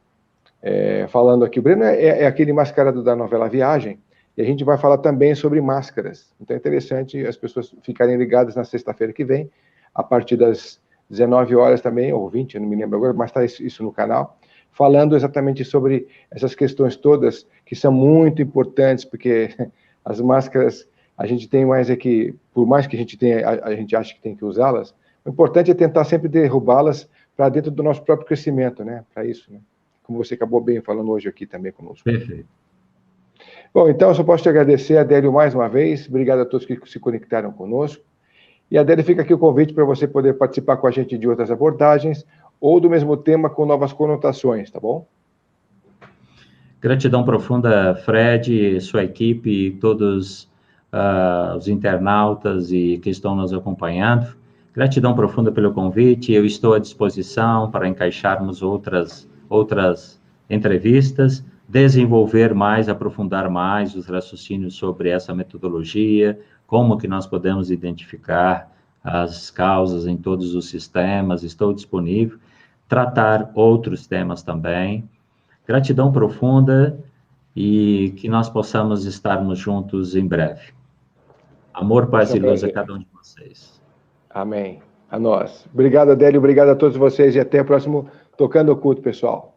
falando aqui. O Breno é aquele mascarado da novela Viagem, e a gente vai falar também sobre máscaras. Então, é interessante as pessoas ficarem ligadas na sexta-feira que vem, a partir das 19 horas também, ou 20, eu não me lembro agora, mas está isso no canal, falando exatamente sobre essas questões todas, que são muito importantes, porque as máscaras, a gente tem mais que, por mais que a gente ache que tem que usá-las, o importante é tentar sempre derrubá-las para dentro do nosso próprio crescimento, né? Para isso, né? Como você acabou bem falando hoje aqui também conosco. Perfeito. Bom, então eu só posso te agradecer, Adélio, mais uma vez. Obrigado a todos que se conectaram conosco. E, Adélio, fica aqui o convite para você poder participar com a gente de outras abordagens ou do mesmo tema com novas conotações, tá bom? Gratidão profunda, Fred, sua equipe e todos os internautas e que estão nos acompanhando. Gratidão profunda pelo convite. Eu estou à disposição para encaixarmos outras entrevistas, desenvolver mais, aprofundar mais os raciocínios sobre essa metodologia, como que nós podemos identificar as causas em todos os sistemas. Estou disponível. Tratar outros temas também. Gratidão profunda e que nós possamos estarmos juntos em breve. Amor, paz e luz a cada um de vocês. Amém. A nós. Obrigado, Adélio. Obrigado a todos vocês e até o próximo Tocando o Culto, pessoal.